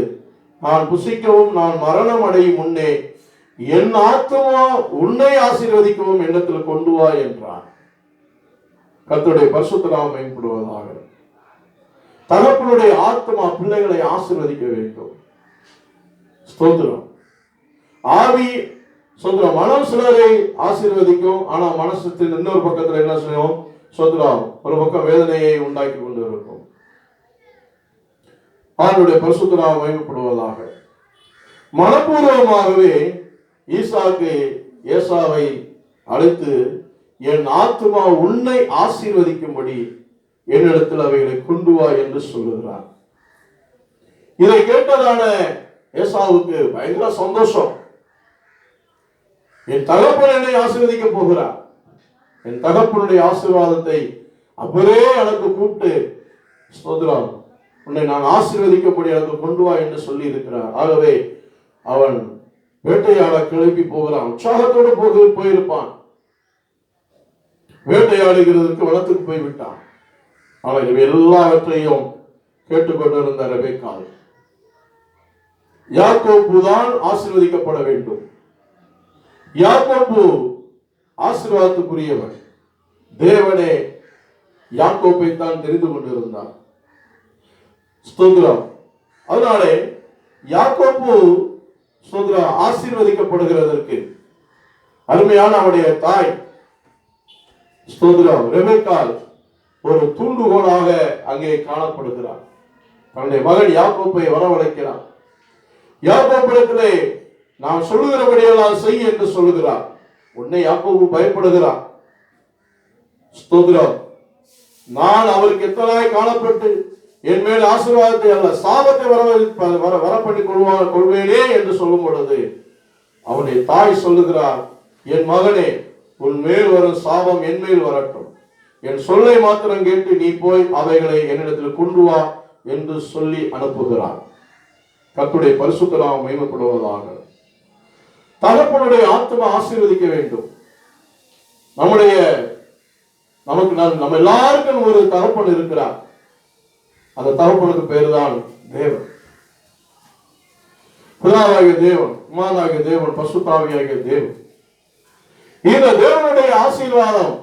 நான் புசிக்கவும் நான் மரணம் அடையும் முன்னே என் ஆத்துமா உன்னை ஆசீர்வதிக்கவும் எண்ணத்தில் கொண்டு வா என்றான். கர்த்தருடைய பரிசுத்த நாமம் மேம்படுவதாக. தகப்பனுடைய ஆத்மா பிள்ளைகளை ஆசீர்வதிக்க வேண்டும். ஸ்தோத்திரம். ஆவி ஸ்தோத்திரம். மனம் சிலரை ஆசீர்வதிக்கும், ஆனா மனசத்தின் இன்னொரு பக்கத்துல என்ன செய்யும்? ஸ்தோத்திரம். ஒரு பக்கம் வேதனையை உண்டாக்கி கொண்டு இருக்கும். அவனுடைய பரிசுத்த நாமம் மகிமைப்படுவதாக. மனப்பூர்வமாகவே ஈசாக்கு ஏசாவை அழைத்து, என் ஆத்துமா உன்னை ஆசீர்வதிக்கும்படி என்னிடத்தில் அவைகளை கொண்டு வா என்று சொல்லுகிறார். இதை கேட்டதான ஏசாவுக்கு பயங்கர சந்தோஷம். என் தகப்பன் என்னை ஆசீர்வதிக்க போகிறார். என் தகப்பனுடைய ஆசீர்வாதத்தை அவரே எனக்கு கூப்பிட்டு, ஸ்தோத்திரம், உன்னை நான் ஆசீர்வதிக்கப்படி எனக்கு கொண்டு வா என்று சொல்லி இருக்கிறார். ஆகவே அவன் வேட்டையாட கிளம்பி போகிறான். உற்சாகத்தோடு போயிருப்பான். வேட்டையாடுகிறதுக்கு வனத்துக்கு போய்விட்டான். ஆனால் இவை எல்லாவற்றையும் கேட்டுக்கொண்டிருந்த ரெபெக்காள், யாக்கோபு தான் ஆசீர்வதிக்கப்பட வேண்டும், யாக்கோபு ஆசீர்வாதத்துக்குரியவன், தேவனே யாக்கோபை தான் தெரிந்து கொண்டிருந்தார். ஸ்தோத்திரம். அதனாலே யாக்கோபு ஸ்தோத்திரம் ஆசீர்வதிக்கப்படுகிறதற்கு அருமையான அவருடைய தாய் ஸ்தோத்திரம் ரெபெக்காள் ஒரு தூண்டுகோலாக அங்கே காணப்படுகிறார். தன்னுடைய மகன் யாக்கோபை வரவழைக்கிறார். யாக்கோபிடத்திலே நான் சொல்லுகிறபடியெல்லாம் செய் என்று சொல்லுகிறார். உன்னை யாக்கோபு பயப்படுகிறார். ஸ்தோத்திரம். நான் அவருக்கு எத்தனாய் காணப்பட்டு என் மேல் ஆசீர்வாதத்தை அல்ல சாபத்தை வர பண்ணி கொள்வேனே என்று சொல்லும் பொழுது அவனுடைய தாய் சொல்லுகிறார், என் மகனே, உன் மேல் வரும் சாபம் என் மேல் வரட்டும், என் சொல்லை மாத்திரம் கேட்டு நீ போய் அவைகளை என்னிடத்தில் கொண்டு வா என்று சொல்லி அனுப்புகிறார். கர்த்தருடைய பரிசுத்த நாமம் மகிமைப்படுவதாக. தகப்பனுடைய ஆத்மா ஆசீர்வதிக்க வேண்டும். நம்ம எல்லாருக்கும் ஒரு தகப்பன் இருக்கிறார். அந்த தகப்பனுக்கு பேரு தான் தேவன். பிதாவாகிய தேவன், குமாரனாகிய தேவன், பரிசுத்த ஆவியாகிய தேவன். இந்த தேவனுடைய ஆசீர்வாதம்,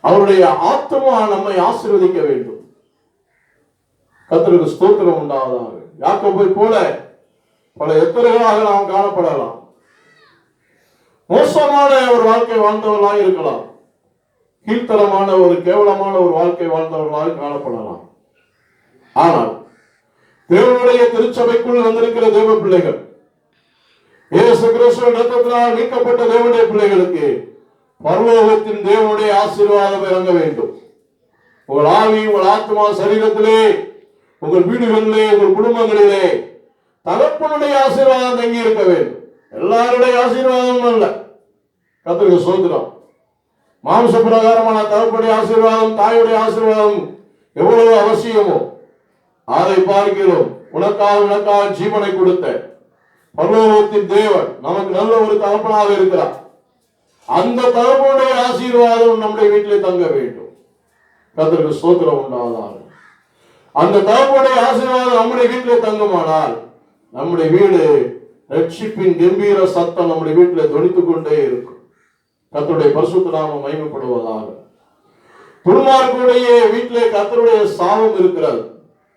அவருடைய ஆத்மா நம்மை ஆசீர்வதிக்க வேண்டும். கர்த்தருக்கு ஸ்தோத்திரம் உண்டாவதாக. யாக்கோபை போல பல எத்தனைகளாக நாம் காணப்படலாம். மோசமான ஒரு வாழ்க்கை வாழ்ந்தவர்களாக இருக்கலாம். கீழ்த்தரமான ஒரு கேவலமான ஒரு வாழ்க்கை வாழ்ந்தவர்களாக காணப்படலாம். ஆனால் தேவனுடைய திருச்சபைக்குள் வந்திருக்கிற தேவ பிள்ளைகள், இயேசு கிறிஸ்துவின் இரத்தத்தினால் மீட்கப்பட்ட தேவனுடைய பிள்ளைகளுக்கு பரலோகத்தின் தேவனுடைய ஆசீர்வாதம் இறங்க வேண்டும். உங்கள் ஆவி, உங்கள் ஆத்மா, சரீரத்திலே, உங்கள் வீடுகளிலே, உங்கள் குடும்பங்களிலே தகப்பனுடைய ஆசீர்வாதம் தங்கி இருக்க வேண்டும். எல்லாருடைய ஆசீர்வாதமும் அல்ல. கர்த்தருக்கு ஸ்தோத்திரம். மாம்ச பிரகாரமான தகப்பனுடைய ஆசீர்வாதம், தாயுடைய ஆசீர்வாதம் எவ்வளவு அவசியமோ அதை பார்க்கிறோம். உனக்காக ஜீவனை கொடுத்த பரலோகத்தின் தேவன் நமக்கு நல்ல ஒரு தகப்பனாக இருக்கிறார். அந்த தகப்பனுடைய ஆசீர்வாதம் நம்முடைய வீட்டிலே தங்க வேண்டும். கர்த்தருக்கு ஸ்தோத்திரம் உண்டாவதாக. அந்த தகப்பனுடைய ஆசீர்வாதம் நம்முடைய வீட்டிலே தங்குமானால் நம்முடைய வீடு ரட்சிப்பின் கம்பீர சத்தம் நம்முடைய வீட்டிலே தொனித்துக் கொண்டே இருக்கும். கர்த்தருடைய பரிசுத்த நாமம் மகிமைப்படுவதாக. துன்மார்க்கருடைய வீட்டிலே கர்த்தருடைய சாபம் இருக்கிறது.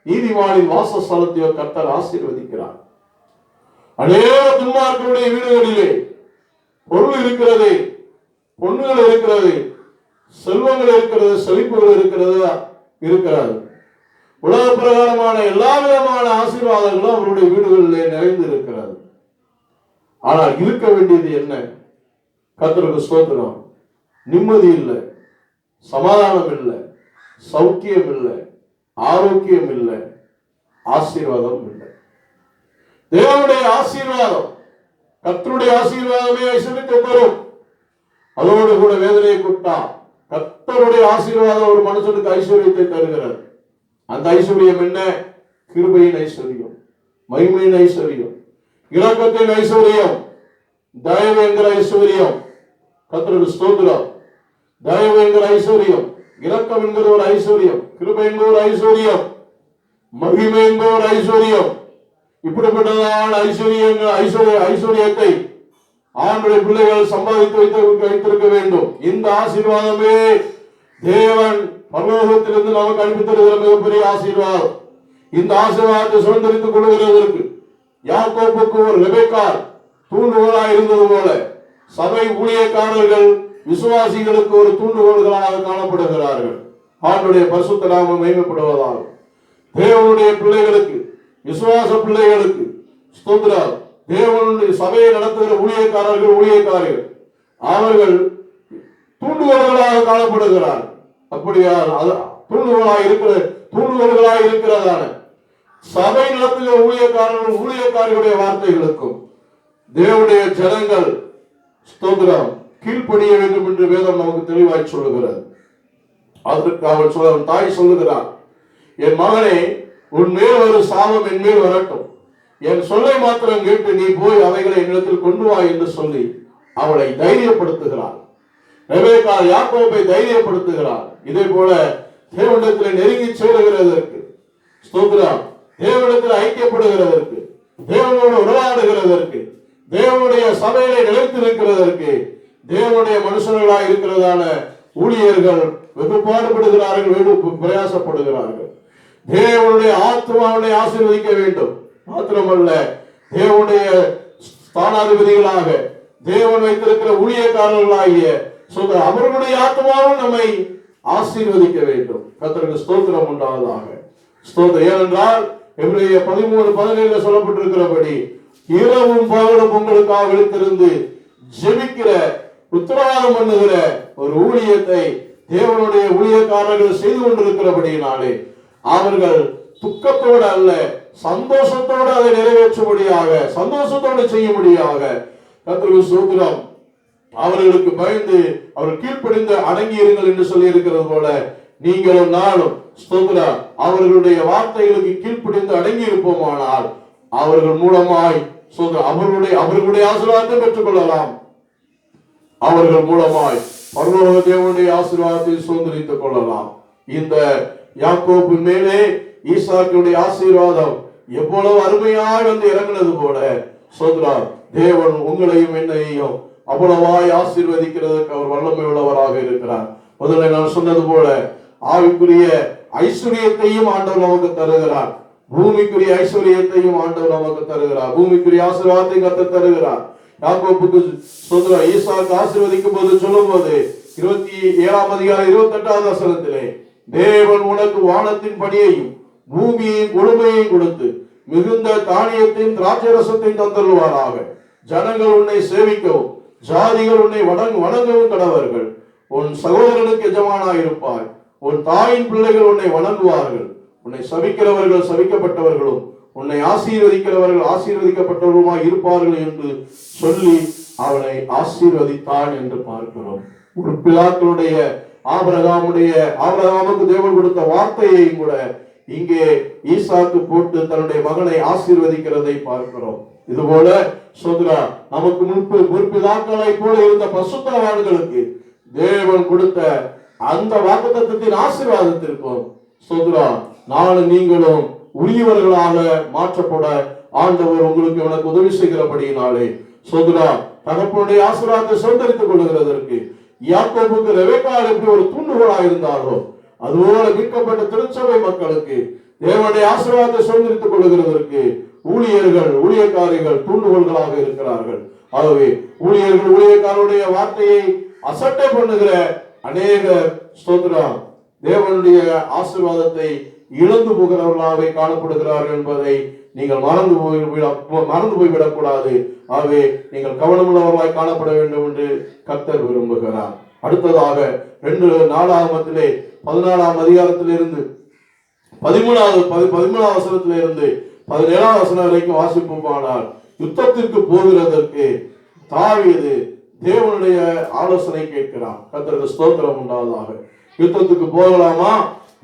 நீதிமானின் வாசஸ்தலத்தையோ கர்த்தர் ஆசீர்வதிக்கிறார். அநேக துன்மார்க்கருடைய வீடுகளிலே பொருள் இருக்கிறது, பொண்ணுகள் இருக்கிறது, செல்வங்கள் இருக்கிறது, செழிப்புகள் இருக்கிறது. உலக பிரகாரமான எல்லா விதமான ஆசீர்வாதங்களும் அவருடைய வீடுகளிலே நிறைந்து இருக்கிறது. ஆனால் இருக்க வேண்டியது என்ன? கர்த்தருக்கு ஸ்தோத்திரம். நிம்மதி இல்லை, சமாதானம் இல்லை, சௌக்கியம் இல்லை, ஆரோக்கியம் இல்லை, ஆசீர்வாதம் இல்லை. தேவனுடைய ஆசீர்வாதம், கர்த்தருடைய ஆசீர்வாதமே ஐஸ்வர்யத்தை தரும். அதோடு கூட வேதனையை கொடுத்தா கர்த்தருடைய ஆசீர்வாதம் ஒரு மனுஷனுக்கு ஐஸ்வர்யத்தை தருகிறது. அந்த ஐஸ்வர்யம் என்ன? கிருபையின் ஐஸ்வர்யம், மகிமையின் ஐஸ்வர்யம், இரக்கத்தின் ஐஸ்வர்யம், தயவு என்கிற ஐஸ்வர்யம். கர்த்தருக்கு ஸ்தோத்திரம். தயவு என்கிற ஐஸ்வர்யம், இரக்கம் என்கிற ஒரு ஐஸ்வர்யம், கிருபை என்கிற ஒரு ஐஸ்வர்யம், மகிமை என்கிற ஒரு ஐஸ்வர்யம். இப்படிப்பட்டதான ஐஸ்வர்யத்தை ஆண்டுடைய பிள்ளைகள் சம்பாதித்து வைத்திருக்க வேண்டும். இந்த ஆசீர்வாதமே தேவன் பரலோகத்திலிருந்து நமக்கு அனுப்பி தருகிற மிகப்பெரிய ஆசீர்வாதம். இந்த ஆசீர்வாதத்தை சுதந்திரித்துக் கொள்கிறதற்கு யாக்கோபுக்கு ஒரு ரெபெக்காள் தூண்டுகோலாக இருந்தது போல சபை ஊழியக்காரர்கள் விசுவாசிகளுக்கு ஒரு தூண்டுகோல்களாக காணப்படுகிறார்கள். ஆண்டுடைய பரிசுத்த நாமம் மகிமைப்படுவதால் தேவனுடைய பிள்ளைகளுக்கு, விசுவாச பிள்ளைகளுக்கு ஸ்தோத்திரம். தேவனுடைய சபையை நடத்துகிற ஊழியக்காரர்கள் அவர்கள் தூண்டுகோல்களாக காணப்படுகிறார்கள். அப்படியா? தூண்டுகோல்களாக இருக்கிறதான சபை நடத்துகிற ஊழியக்காரர்களுடைய வார்த்தைகளுக்கும் தேவனுடைய ஜனங்கள் ஸ்தோத்திரம் கீழ்ப்படிய வேண்டும் என்று வேதம் நமக்கு தெளிவாய் சொல்லுகிறது. அதற்கு அவன் தாய் சொல்லுகிறார், என் மகனே, உன் மேல் ஒரு சாபம் என் மேல் வரட்டும், என் சொல்லை மாத்திரம் கேட்டு நீ போய் அவைகளை என்னிடத்தில் கொண்டு வா என்று சொல்லி அவளை தைரியப்படுத்துகிறார். ரெபெக்கா யாக்கோபை தைரியப்படுத்துகிறார். இதே போல தேவனிடத்தில் நெருங்கி சேருகிறதற்கு, ஸ்தோத்திரம், தேவனிடத்தில் ஐக்கியப்படுகிறதற்கு, தேவனோடு உறவாடுகிறதற்கு, தேவனுடைய சபையிலே நிலைத்திருக்கிறதற்கு தேவனுடைய மனுஷர்களாக இருக்கிறதான ஊழியர்கள் வெகு பாடுபடுகிறார்கள், வெகு பிரயாசப்படுகிறார்கள். தேவனுடைய ஆத்மாவை ஆசீர்வதிக்க வேண்டும் மாத்திரமல்ல, தேவனுடைய ஸ்தானாதிபதிகளாக தேவன் வைத்திருக்கிற ஊழியக்காரர்களாகிய அவர்களுடைய ஆத்மாவும் நம்மை ஆசீர்வதிக்க வேண்டும். கர்த்தருக்கு ஸ்தோத்திரம் உண்டாவதாக. ஸ்தோத்திரம். ஏனென்றால் எபிரேயர் 13:17 சொல்லப்பட்டிருக்கிறபடி இரவும் பகலும் உங்களுக்காக விழித்திருந்து ஜெபிக்கிற, உத்தரவாதம் பண்ணுகிற ஒரு ஊழியத்தை தேவனுடைய ஊழியக்காரர்கள் செய்து கொண்டிருக்கிறபடியினாலே அவர்கள் துக்கத்தோடு அல்ல, சந்தோஷத்தோடு அதை நிறைவேற்றும்படியாக, சந்தோஷத்தோடு செய்யும்படியாக கர்த்தருக்கு ஸ்தோத்திரம், அவர்களுக்கு பயந்து அவர்கள் கீழ்ப்படிந்து அடங்கி இருங்கள் என்று சொல்லி இருக்கிறது போல நீங்களும் நானும் ஸ்தோத்திரம் அவர்களுடைய வார்த்தைகளுக்கு கீழ்ப்படிந்து அடங்கி இருப்போமானால் அவர்கள் மூலமாய் அவர்களுடைய ஆசீர்வாதத்தை பெற்றுக் கொள்ளலாம். அவர்கள் மூலமாய் பரலோக தேவனுடைய ஆசீர்வாதத்தை சுதந்திரித்துக் கொள்ளலாம். இந்த யாக்கோபு மேலே ஈசாக்குடைய ஆசீர்வாதம் எவ்வளவு அருமையாய் வந்து இறங்கினது போல ஸ்தோத்திரம், தேவன் உங்களையும் என்னையும் அவ்வளவாய் ஆசீர்வதிக்கிறதுக்கு அவர் வல்லமை உள்ளவராக இருக்கிறார். முதல்ல நான் சொன்னது போல ஆவிக்குரிய ஐஸ்வர்யத்தையும் ஆண்டவர் நமக்கு தருகிறார், பூமிக்குரிய ஐஸ்வர்யத்தையும் ஆண்டவர் நமக்கு தருகிறார், பூமிக்குரிய ஆசீர்வாதத்தையும் கர்த்தர் தருகிறார். யாக்கோபுக்கு ஸ்தோத்திரம், ஈசாக்கு ஆசீர்வதிக்கும் போது சொல்லும் போது 27:28 வசனத்திலே தேவன் உனக்கு வானத்தின் பணியையும் பூமியின் கொழுமையையும் கொடுத்து மிகுந்த தானியத்தையும் திராட்சரசத்தையும் தந்தருவாராக. ஜனங்கள் உன்னை சேவிக்கவும் ஜாதிகள் உன்னை வணங்கவும் கடவர்கள். உன் சகோதரனுக்கு எஜமானாய் இருப்பாய். உன் தாயின் பிள்ளைகள் உன்னை வணங்குவார்கள். உன்னை சபிக்கிறவர்கள் சபிக்கப்பட்டவர்களும் உன்னை ஆசீர்வதிக்கிறவர்கள் ஆசீர்வதிக்கப்பட்டவர்களுமாய் இருப்பார்கள் என்று சொல்லி அவனை ஆசீர்வதித்தான் என்று பார்க்கிறோம். ஒரு பிதாக்களுடைய ஆபிரகாமுக்கு தேவன் கொடுத்த வார்த்தையையும் கூட இங்கே ஈசாக்கு போட்டு தன்னுடைய மகனை ஆசீர்வதிக்கிறதை பார்க்கிறோம். இதுபோல சோதரா நமக்கு முற்பிதாக்களை போல இருந்த பசுத்தவான்களுக்கு தேவன் கொடுத்த அந்த வாக்குத்தத்தத்தின் ஆசீர்வாதத்திற்கும் சோதரா நானும் நீங்களும் உரியவர்களாக மாற்றப்பட ஆண்டவர் உங்களுக்கு எனக்கு உதவி செய்கிறபடியினாலே சோதரா தகப்பனுடைய ஆசீர்வாதத்தை சுதந்திரித்துக் கொள்ளுகிறதற்கு யாக்கோபுக்கு ரெபெக்கா எப்படி ஒரு தூண்டுகோலாக இருந்தாரோ அதுபோல மீட்கப்பட்ட திருச்சபை மக்களுக்கு தேவனுடைய ஆசீர்வாதத்தை சுதந்திரித்துக் கொள்ளுகிறதற்கு ஊழியக்காரர்கள் தூண்டுகோள்களாக இருக்கிறார்கள். ஆகவே ஊழியக்காரருடைய வார்த்தையை அசட்டை பண்ணுகிற அநேக ஸ்தோத்திரம் தேவனுடைய ஆசீர்வாதத்தை இழந்து போகிறவர்களாக காணப்படுகிறார்கள் என்பதை நீங்கள் மறந்து போய்விடக்கூடாது. ஆகவே நீங்கள் கவனமுள்ளவர்களாய் காணப்பட வேண்டும் என்று கர்த்தர் விரும்புகிறார். அடுத்ததாக 2 14 அதிகாரத்திலிருந்து 13 வசனத்திலிருந்து 17 வசனம் வரைக்கும் வாசிப்போமானால் யுத்தத்திற்கு போகிறதற்கு தாவீது தேவனுடைய ஆலோசனை கேட்கிறார். கர்த்தருக்கு ஸ்தோத்திரம் உண்டாவதாக. யுத்தத்துக்கு போகலாமா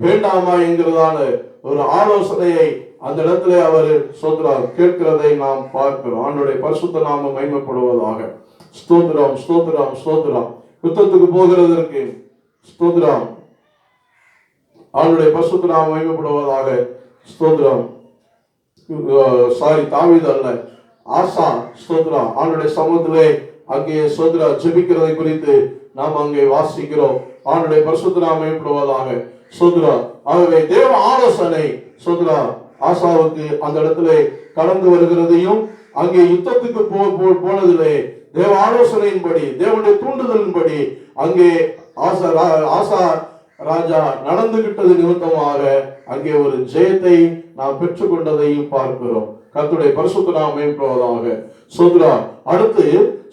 வேண்டாமா என்கிறதான ஒரு ஆலோசனையை அந்த இடத்துல அவர் ஸ்தோத்திரம் கேட்கிறதை நாம் பார்க்கிறோம். ஆண்டவருடைய பரிசுத்த நாமம் மகிமைப்படுவதாக. ஸ்தோத்திரம் ஸ்தோத்திரம் ஸ்தோத்திரம். யுத்தத்துக்கு போகிறதற்கு ஸ்தோத்திரம் ஆண்டவருடைய பரிசுத்த நாமம் மகிமைப்படுவதாக. ஸ்தோத்திரம் தாவீது அல்ல, ஆசா ஸ்தோத்திரம் ஆண்டவருடைய சமூகத்திலே அங்கே ஸ்தோத்திரம் ஜெபிக்கிறதை குறித்து நாம் அங்கே வாசிக்கிறோம். ஆண்டவருடைய பரிசுத்த நாமம் மகிமைப்படுவதாக. ஸ்தோத்திரம். ஆகவே தேவ ஆலோசனை ஸ்தோத்திரம் ஆசாவுக்கு அந்த இடத்துல கடந்து வருகிறதையும் அங்கே யுத்தத்துக்கு போனதிலே தேவ ஆலோசனையின்படி தேவனுடைய தூண்டுதலின்படி அங்கே ஆசா ராஜா நடந்துகிட்டது நிமித்தமாக அங்கே ஒரு ஜெயத்தை நாம் பெற்றுக்கொண்டதையும் பார்க்கிறோம். கர்த்தருடைய பரிசுத்த நாமம் மகிமைப்படுவதாக. சோத்ரா அடுத்து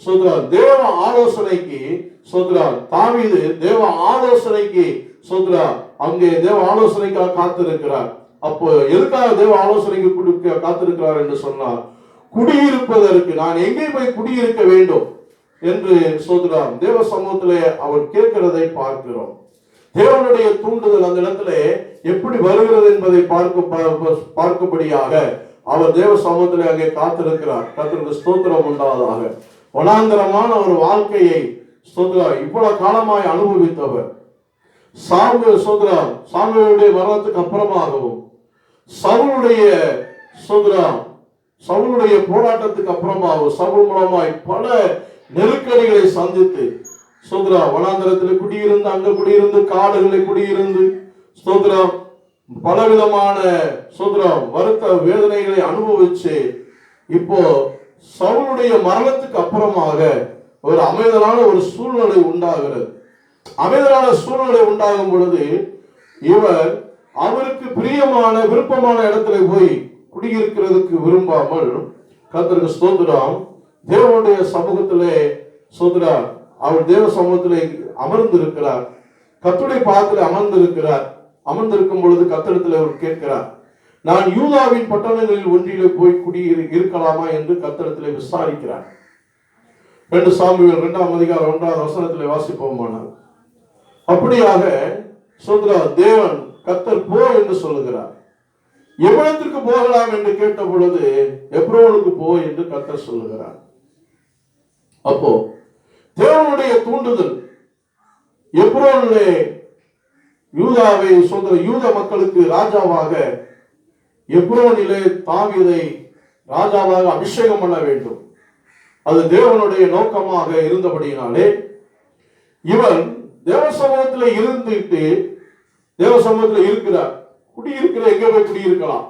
சோத்ரா தேவ ஆலோசனைக்கு சோத்ரா தாவீது தேவ ஆலோசனைக்கு சோத்ரா அங்கே தேவ ஆலோசனைக்காக காத்திருக்கிறார். அப்போ எதுக்காக தேவ ஆலோசனைக்கு கொடுக்க காத்திருக்கிறார் என்று சொன்னார், குடியிருப்பதற்கு நான் எங்கே போய் குடியிருக்க வேண்டும் என்று சோத்ரா தேவ சமூகத்திலே அவர் கேட்கிறதை பார்க்கிறோம். தேவனுடைய தூண்டுதல் அந்த இடத்துல எப்படி வருகிறது என்பதை பார்க்கும்படியாக அவர் தேவ சமூகத்திலே அங்கே காத்திருக்கிறார். கர்த்தருக்கு ஸ்தோத்திரம் உண்டாவதாக. வனாந்தரமான ஒரு வாழ்க்கையை ஸ்தோத்திரம் இவ்வளவு காலமாய் அனுபவித்தவர். சாமுவேலுடைய மரணத்துக்கு அப்புறமாகவும் சவுலுடைய போராட்டத்துக்கு அப்புறமாகவும் சவுல் மூலமாய் பல நெருக்கடிகளை சந்தித்து வனாந்தரத்தில் குடியிருந்து, அங்க குடியிருந்து, காடுகளை குடியிருந்து பலவிதமான வருத்த வேதனைகளை அனுபவிச்சு இப்போ சவுலுடைய மரணத்துக்கு அப்புறமாக ஒரு அமைதலான ஒரு சூழ்நிலை உண்டாகிறது. அமைதலான சூழ்நிலை உண்டாகும் பொழுது இவர் அவருக்கு பிரியமான விருப்பமான இடத்துல போய் குடியிருக்கிறதுக்கு விரும்பாமல் கர்த்தருக்கு ஸ்தோத்திரம் தேவனுடைய சமூகத்திலே அவர் தேவ சமூகத்திலே அமர்ந்திருக்கிறார். கர்த்தருடைய பாதத்திலே அமர்ந்திருக்கிறார். அமர்ந்திருக்கும் பொழுது கர்த்தரிடத்தில் அவர் கேட்கிறார், நான் யூதாவின் பட்டணங்களில் ஒன்றிலே போய் இருக்கலாமா என்று கர்த்தரிடத்திலே விசாரிக்கிறார். 2 சாமுவேல் 2ஆம் அதிகாரம் 1ஆவது வசனத்திலே வாசிப்போமானால், அப்படியாக தேவன் கர்த்தர் போ என்று சொல்லுகிறார். எவ்வளத்திற்கு போகலாம் என்று கேட்ட பொழுது எப்ரோனுக்கு போ என்று கர்த்தர் சொல்லுகிறார். அப்போ தேவனுடைய தூண்டுதல் எப்ரோனிலே யூதாவை யூத மக்களுக்கு ராஜாவாக, எப்ரோனிலே தாவீதை ராஜாவாக அபிஷேகம் பண்ண வேண்டும். அது தேவனுடைய நோக்கமாக இருந்தபடியினாலே இவர் தேவ சமூகத்தில் இருந்துட்டு தேவ சமூகத்தில் இருக்கிறார். குடியிருக்கிற எங்க போய் குடியிருக்கலாம்,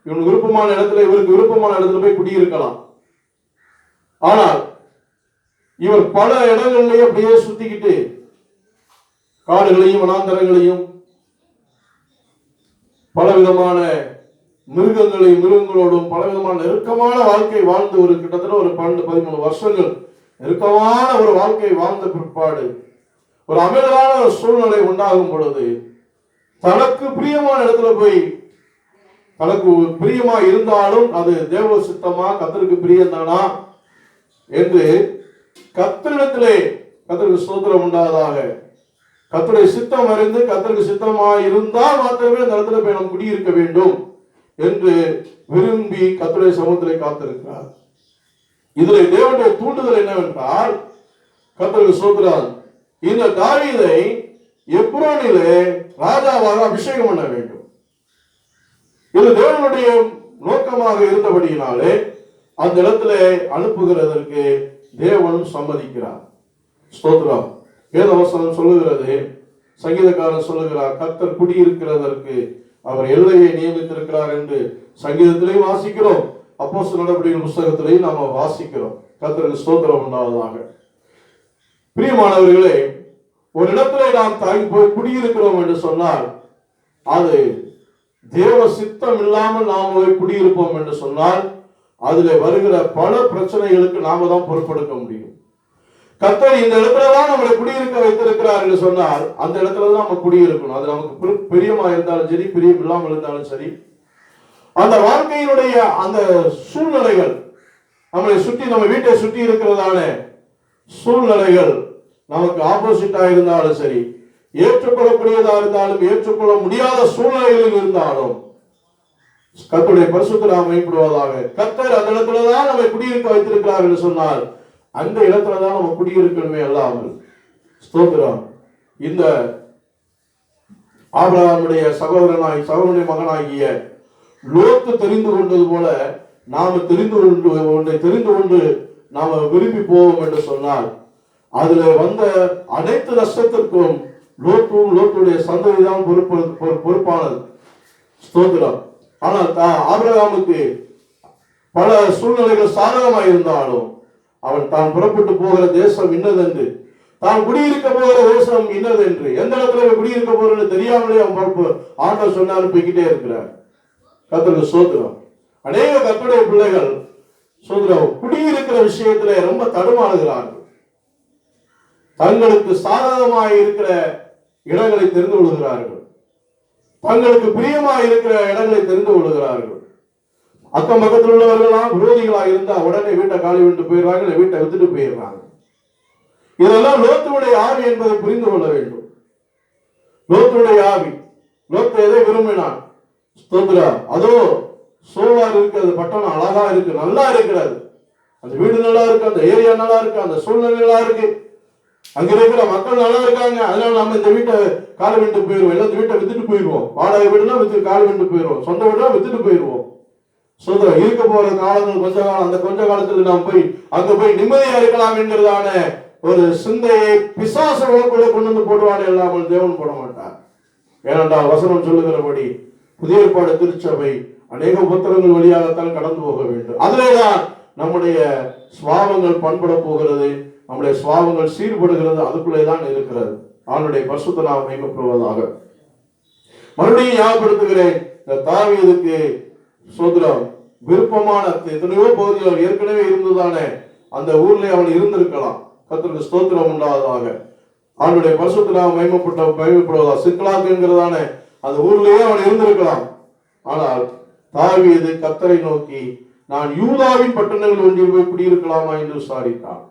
இவனுக்கு விருப்பமான இடத்துல, இவருக்கு விருப்பமான இடத்துல போய் குடியிருக்கலாம். ஆனால் இவர் பல இடங்கள்லயே அப்படியே சுத்திக்கிட்டு காடுகளையும் வனாந்தரங்களையும் பலவிதமான மிருகங்களோடும் பலவிதமான நெருக்கமான வாழ்க்கை வாழ்ந்து ஒரு கிட்டத்தட்ட ஒரு 12-13 வருஷங்கள் நெருக்கமான ஒரு வாழ்க்கை வாழ்ந்த பிற்பாடு ஒரு அமைதலான ஒரு சூழ்நிலை உண்டாகும் பொழுது தனக்கு பிரியமான இடத்துல போய், தனக்கு பிரியமா இருந்தாலும் அது தேவ சித்தமா கர்த்தருக்கு பிரியம்தானா என்று கர்த்தரிடத்திலே கர்த்தருக்கு ஸ்தோத்திரம் உண்டாவதாக, கர்த்தருடைய சித்தம் அறிந்து கர்த்தருக்கு சித்தமா இருந்தால் மாத்திரமே அந்த இடத்துல போய் நாம் குடியிருக்க வேண்டும் என்று விரும்பி கர்த்தருடைய சமூகத்திலே காத்திருக்கிறார். இதுல தேவனுடைய தூண்டுதல் என்னவென்றால், கர்த்தருக்கு ஸ்தோத்திரம், இந்த தாவீதை எப்ரோனிலே ராஜாவாக அபிஷேகம் பண்ண வேண்டும். இது தேவனுடைய நோக்கமாக இருந்தபடியினாலே அந்த இடத்துல அனுப்புகிறதற்கு தேவனும் சம்மதிக்கிறார். ஸ்தோத்திரம். வேதவசனம் சொல்லுகிறது, சங்கீதக்காரன் சொல்லுகிறார், கர்த்தர் குடியிருக்கிறதற்கு அவர் எல்லையை நியமித்திருக்கிறார் என்று சங்கீதத்திலையும் வாசிக்கிறோம், அப்போஸ்தலர் நடபடிகளின் புத்தகத்திலையும் நாம வாசிக்கிறோம். கர்த்தருக்கு ஸ்தோத்திரம் உண்டாவதாக. பிரியமானவர்களே, ஒரு இடத்துல நாம் தாங்கி போய் குடியிருக்கிறோம் என்று சொன்னால் அது தேவ சித்தம் இல்லாமல் நாம் போய் குடியிருப்போம் என்று சொன்னால் அதுல வருகிற பல பிரச்சனைகளுக்கு நாம தான் பொறுப்பெடுக்க முடியும். கர்த்தர் இந்த இடத்துலதான் நம்மளை குடியிருக்க வைத்திருக்கிறார் என்று சொன்னால் அந்த இடத்துலதான் நம்ம குடியிருக்கணும். அது நமக்கு பிரியமா இருந்தாலும் சரி, பிரியம் இல்லாமல் இருந்தாலும் சரி, அந்த வாழ்க்கையினுடைய அந்த சூழ்நிலைகள் நம்மளை சுற்றி, நம்ம வீட்டை சுற்றி இருக்கிறதான சூழ்நிலைகள் நமக்கு ஆப்போசிட்டா இருந்தாலும் சரி, ஏற்றுக்கொள்ளக்கூடியதா இருந்தாலும் ஏற்றுக்கொள்ள முடியாத சூழ்நிலைகளில் இருந்தாலும் கர்த்தருடைய பரிசுத்த நாமம் மகிமைப்படுவதாக. கர்த்தர் அந்த இடத்துலதான் நம்மை குடியிருக்க வைத்திருக்கிறார் என்று சொன்னால் அந்த இடத்துலதான் நம்ம குடியிருக்கணுமே அல்லாமல், ஸ்தோத்திரம், இந்த ஆபிரகாமுடைய சகோதரனுடைய மகனாகிய லோத்து தெரிந்து கொண்டது போல நாம தெரிந்து கொண்டு நாம விரும்பி போவோம் என்று சொன்னால் அதுல வந்த அனைத்து நஷ்டத்திற்கும் லோத்துடைய சந்ததி தான் பொறுப்பானது. ஸ்தோத்திரம். ஆனால் ஆபிரகாமுக்கு பல சூழ்நிலைகள் சாதகமாக இருந்தாலும் அவன் தான் புறப்பட்டு போகிற தேசம் இன்னதென்று, தான் குடியிருக்க போகிற தேசம் இன்னதென்று, எந்த இடத்துல குடியிருக்க போறது தெரியாமலே அவன் ஆண்டவர் சொன்னாரு போய்கிட்டே இருக்கிறார். கர்த்தருக்கு ஸ்தோத்திரம். அநேக கர்த்தருடைய பிள்ளைகள் ஸ்தோத்திரம் குடியிருக்கிற விஷயத்துல ரொம்ப தடுமாறுகிறார்கள். தங்களுக்கு சாதகமாக இருக்கிற இடங்களை தெரிந்து கொள்கிறார்கள், தங்களுக்கு பிரியமாக இருக்கிற இடங்களை தெரிந்து கொள்கிறார்கள். அக்கம் பக்கத்தில் உள்ளவர்களாம் விரோதிகளாக இருந்தா உடனே வீட்டை காலி விட்டு போயிடுறாங்க, வீட்டை வித்துட்டு போயிடுறாங்க. இதெல்லாம் லோத்துடைய ஆவி என்பதை புரிந்து கொள்ள வேண்டும். லோத்துடைய ஆவி, லோத்து எதை விரும்பினான்? ஸ்தோத்திரம். அதோ சோவார் இருக்கு, அது பட்டணம் அழகா இருக்கு, நல்லா இருக்கிறது, அந்த வீடு நல்லா இருக்கு, அந்த ஏரியா நல்லா இருக்கு, அந்த சூழ்நிலை நல்லா இருக்கு, அங்க இருக்கிற மக்கள் நல்லா இருக்காங்க, அதனால நம்ம இந்த வீட்டை கால விட்டு போயிடுவோம், இல்லை இந்த வீட்டை வித்துட்டு போயிடுவோம், வாடகை வீடுலாம் வித்து கால விட்டு போயிடுவோம், சொந்த வீடுலாம் வித்துட்டு போயிடுவோம். சுதந்திரம் இருக்க போற காலங்கள் கொஞ்ச காலம், அந்த கொஞ்ச காலத்துல நாம் போய் அங்க போய் நிம்மதியா இருக்கலாம் என்கிறதான ஒரு சிந்தையை பிசாசுகளுக்குள்ள கொண்டு வந்து போடுவானே இல்லாமல் தேவன் போட மாட்டார். ஏனென்றால் வசனம் சொல்லுகிறபடி புதிய ஏற்பாடு திருச்சபை அநேக உபத்திரங்கள் வழியாகத்தான் கடந்து போக வேண்டும். அதிலேதான் நம்முடைய சுவாவங்கள் பண்பட போகிறது, நம்முடைய சுவாவங்கள் சீர்படுகிறது, அதுக்குள்ளேதான் இருக்கிறது. அவனுடைய பரிசுத்த நாமம் மகிமைப்படுவதாக. மறுபடியும் ஞாபகப்படுத்துகிறேன், இந்த தாவீதுக்கு சோதரம் விருப்பமான எத்தனையோ பகுதிகள் ஏற்கனவே இருந்ததானே அந்த ஊர்ல அவன் இருந்திருக்கலாம். கர்த்தருக்கு ஸ்தோத்திரம் உண்டாவதாக. அவனுடைய பரிசுத்த நாமம் மகிமைப்படுவதாக. சிக்லாக் என்கிறதான அந்த ஊர்லயே அவன் இருந்திருக்கலாம். ஆனால் தாவீது கர்த்தரை நோக்கி, நான் யூதாவின் பட்டணங்கள் ஒன்றில் போய் குடியிருக்கலாமா என்று விசாரித்தான்.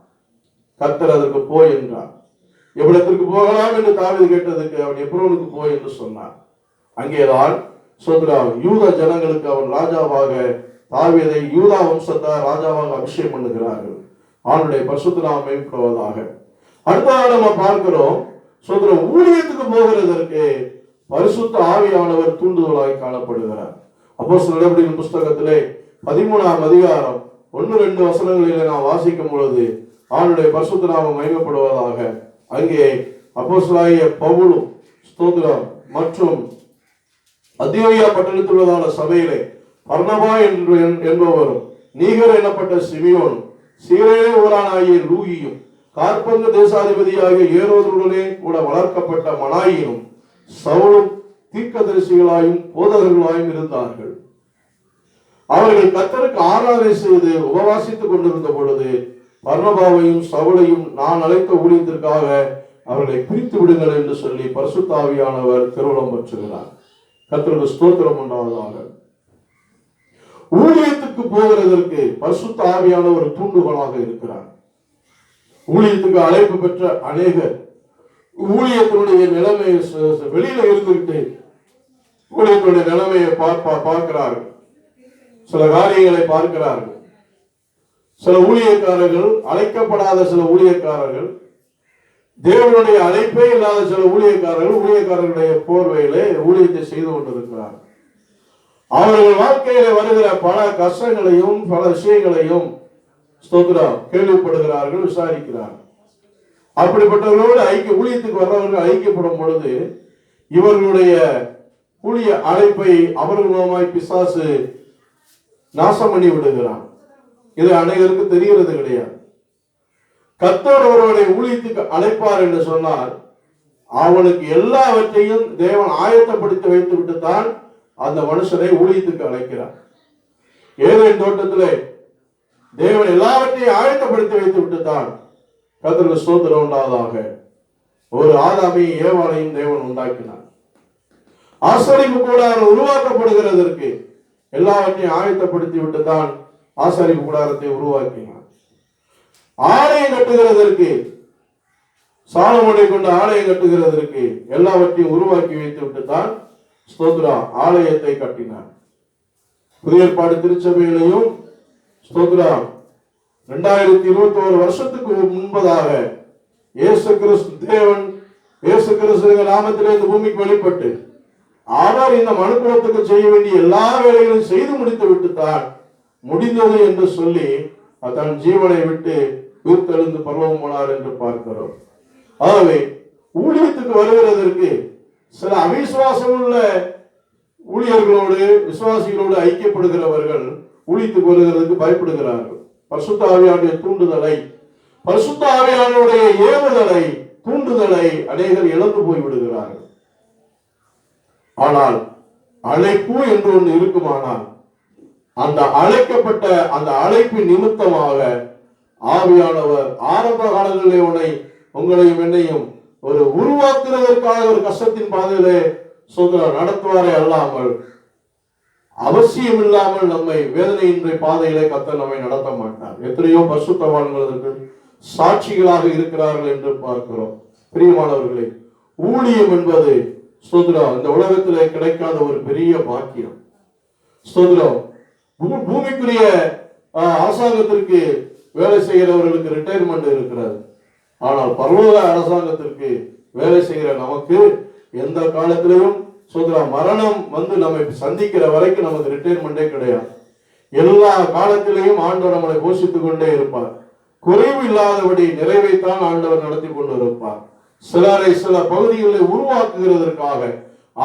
கர்த்தர் அதற்கு போய் என்றார். எவ்விடத்திற்கு போகலாம் என்று தாவீது கேட்டதுக்கு அவன் எப்ரோனுக்கு போய் என்று சொன்னான். அங்கேதான் சோதரம் யூத ஜனங்களுக்கு அவன் ராஜாவாக, தாவீதை யூதா வம்சத்தார் ராஜாவாக அபிஷேகம் பண்ணுகிறார்கள். அவனுடைய பரிசுத்த நாமம் மகிமைப்படுவதாக. அடுத்ததாக நம்ம பார்க்கிறோம், சோதரம் ஊழியத்துக்கு போகிறதற்கு பரிசுத்த ஆவியானவர் தூண்டுதலாய் காணப்படுகிறார். அப்போஸ்தலர் நடவடிக்கைகளின் புஸ்தகத்திலே 13ஆம் அதிகாரம் 1-2 வசனங்களிலே நாம் வாசிக்கும் பொழுது அவனுடைய பரிசுத்த நாமம் மகிமைப்படுவதாக. அங்கே அப்போஸ்தலராகிய பவுலும் ஸ்தோத்திரம் மற்றும் அந்தியோகியா பட்டணத்தில் உள்ளதான சபையிலே பர்னபா என்பவரும், நீகர் எனப்பட்ட சிமியோனும், சீரேனே ஊரானாகிய லூகியும், கார்பங்க தேசாதிபதியாகிய ஏரோதுடனே கூட வளர்க்கப்பட்ட மனாயினும் சவுலும் தீர்க்கதரிசிகளாயும் போதகர்களாயும் இருந்தார்கள். அவர்கள் கர்த்தருக்கு ஆராதனை செய்து உபவாசித்துக் கொண்டிருந்த பொழுது பர்னபாவையும் சவுலையும் நான் அழைத்த ஊழியத்திற்காக அவர்களை பிரித்து விடுங்கள் என்று சொல்லி பரிசுத்த ஆவியானவர் திருவுளம் பெற்றுகிறார். கர்த்தருக்கு ஸ்தோத்திரம் உண்டாவதாக. ஊழியத்துக்கு போகிறதற்கு பரிசுத்த ஆவியானவர் ஒரு தூண்டுகோலாக இருக்கிறார். ஊழியத்துக்கு அழைப்பு பெற்ற அநேகர் ஊழியத்தினுடைய நிலைமையை வெளியில இருந்துகிட்டு ஊழியத்தினுடைய நிலைமையை பார்க்கிறார்கள், சில காரியங்களை பார்க்கிறார்கள். சில ஊழியக்காரர்கள், அழைக்கப்படாத சில ஊழியக்காரர்கள், தேவனுடைய அழைப்பே இல்லாத சில ஊழியக்காரர்களுடைய போர்வையிலே ஊழியத்தை செய்து கொண்டிருக்கிறார்கள். அவர்கள் வாழ்க்கையில வருகிற பல கஷ்டங்களையும் பல விஷயங்களையும் ஸ்தோத்திரம் கேள்விப்படுகிறார்கள், விசாரிக்கிறார்கள். அப்படிப்பட்டவர்களோடு ஊழியத்துக்கு வர்றவர்கள் ஐக்கியப்படும் பொழுது இவர்களுடைய ஊழிய அழைப்பை அவர்கள் மூலமாய் பிசாசு நாசம் பண்ணி விடுகிறான். இது அனைவருக்கு தெரிகிறது கிடையாது. கர்த்தர் ஒருவனை ஊழியத்துக்கு அழைப்பார் என்று சொன்னால் அவனுக்கு எல்லாவற்றையும் தேவன் ஆயத்தப்படுத்தி வைத்து விட்டு தான் அந்த மனுஷனை ஊழியத்துக்கு அழைக்கிறார். ஏதேன் தோட்டத்திலே தேவன் எல்லாவற்றையும் ஆயத்தப்படுத்தி வைத்து விட்டு தான் கர்த்தருக்கு ஸ்தோத்திரம் உண்டாவதாக ஒரு ஆதாமையும் ஏவாளையும் தேவன் உண்டாக்கினார். ஆசரிப்பு கூடாரம் உருவாக்கப்படுகிறதற்கு எல்லாவற்றையும் ஆயத்தப்படுத்தி விட்டு தான் ஆசரிப்பு கூடாரத்தை உருவாக்கினார். ஆலயம் கட்டுகிறதற்கு சாலமோனை கொண்டு ஆலயம் கட்டுகிறதற்கு எல்லாவற்றையும் உருவாக்கி வைத்து விட்டு தான் ஸ்தோத்திரா ஆலயத்தை கட்டினார். புதிய ஏற்பாடு திருச்சபையிலையும் ஸ்தோத்திரா 2021 வருஷத்துக்கு முன்பதாக இயேசு கிறிஸ்து நாமத்திலே இந்த பூமிக்கு வெளிப்பட்டு அவர் இந்த மனுக்குலத்துக்கு செய்ய வேண்டிய எல்லா வேலைகளையும் செய்து முடித்து விட்டுத்தான் முடிந்தது என்று சொல்லி தன் ஜீவனை விட்டு உயிர்த்தெழுந்து பரலோகம் போனார் என்று பார்க்கிறோம். ஆகவே ஊழியத்துக்கு வருகிறதற்கு சில அவிசுவாசம் உள்ள ஊழியர்களோடு விசுவாசிகளோடு ஐக்கியப்படுகிறவர்கள் ஊழியத்துக்கு வருகிறதுக்கு பயப்படுகிறார்கள். பரிசுத்த ஆவியானுடைய தூண்டுதலை, பரிசுத்த ஆவியானுடைய ஏவுதலை, தூண்டுதலை அநேகர் இழந்து போய் விடுகிறார்கள். ஆனால் அழைப்பு என்று ஒன்று இருக்குமானால் அந்த அழைக்கப்பட்ட அந்த அழைப்பின் நிமித்தமாக ஆவியானவர் ஆரம்ப காலங்களிலே உங்களையும் என்னையும் ஒரு உருவாக்குவதற்காக ஒரு கஷ்டத்தின் பாதையிலே நடத்துவாரே அல்லாமல் அவசியம் இல்லாமல் நம்மை வேதனையின்ற பாதையிலே கர்த்தர் நம்மை நடத்த மாட்டார். எத்தனையோ பரிசுத்தவான்களுக்கு சாட்சிகளாக இருக்கிறார்கள் என்று பார்க்கிறோம். பிரியமானவர்களே, ஊழியம் என்பது ஸ்தோத்திரம் இந்த உலகத்திலே கிடைக்காத ஒரு பெரிய பாக்கியம். ஸ்தோத்திரம் பூமிக்குரிய அரசாங்கத்திற்கு வேலை செய்கிறவர்களுக்கு ரிட்டையர்மெண்ட் இருக்கிறது. ஆனால் பரலோக அரசாங்கத்திற்கு வேலை செய்கிற நமக்கு எந்த காலத்திலையும் மரணம் நம்மை சந்திக்கிற வரைக்கும் நமக்கு ரிட்டையர்மெண்டே கிடையாது. எல்லா காலத்திலையும் ஆண்டவர் நம்மளை போஷித்துக் கொண்டே இருப்பார். குறைவு இல்லாதபடி நிறைவைத்தான் ஆண்டவர் நடத்தி கொண்டு இருப்பார். சிலரை சில பகுதிகளை உருவாக்குகிறதற்காக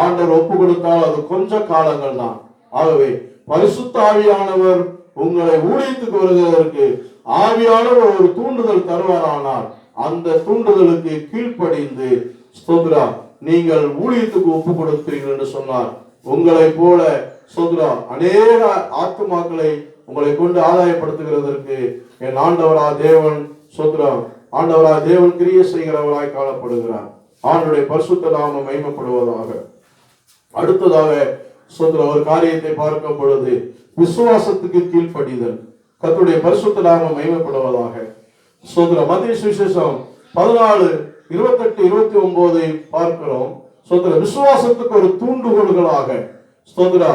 ஆண்டவர் ஒப்பு கொடுத்தால் அது கொஞ்ச காலங்கள் தான். ஆகவே பரிசுத்த ஆவியானவர் உங்களை ஊழியத்துக்கு வருவதற்கு ஆவியானவர் ஒரு தூண்டுதல் தருவாரானால் அந்த தூண்டுதலுக்கு கீழ்ப்படிந்து ஸ்தோத்ரா நீங்கள் ஊழியத்துக்கு ஒப்பு கொடுக்கிறீர்கள் என்று சொன்னார். உங்களை போல ஸ்தோத்ரா அநேக ஆத்துமாக்களை உங்களை கொண்டு ஆதாயப்படுத்துகிறதற்கு என் ஆண்டவரா தேவன் ஸ்தோத்ரா ஆண்டவரா தேவன் கிரியை செய்கிறவராய் காணப்படுகிறார். ஆண்டுடைய பரிசுத்த நாமம் மகிமைப்படுவதாக. அடுத்ததாக ஸ்தோத்ரா ஒரு காரியத்தை பார்க்கும் பொழுது விசுவாசத்துக்கு கீழ்ப்படிதல். கர்த்தருடைய பரிசுத்த நாமம் மகிமைப்படுவதாக. ஸ்தோத்ரா மத்திய சுவிசேஷம் 14:28-29 பார்க்கிறோம். ஸ்தோத்ரா விசுவாசத்துக்கு ஒரு தூண்டுகோல்களாக ஸ்தோத்ரா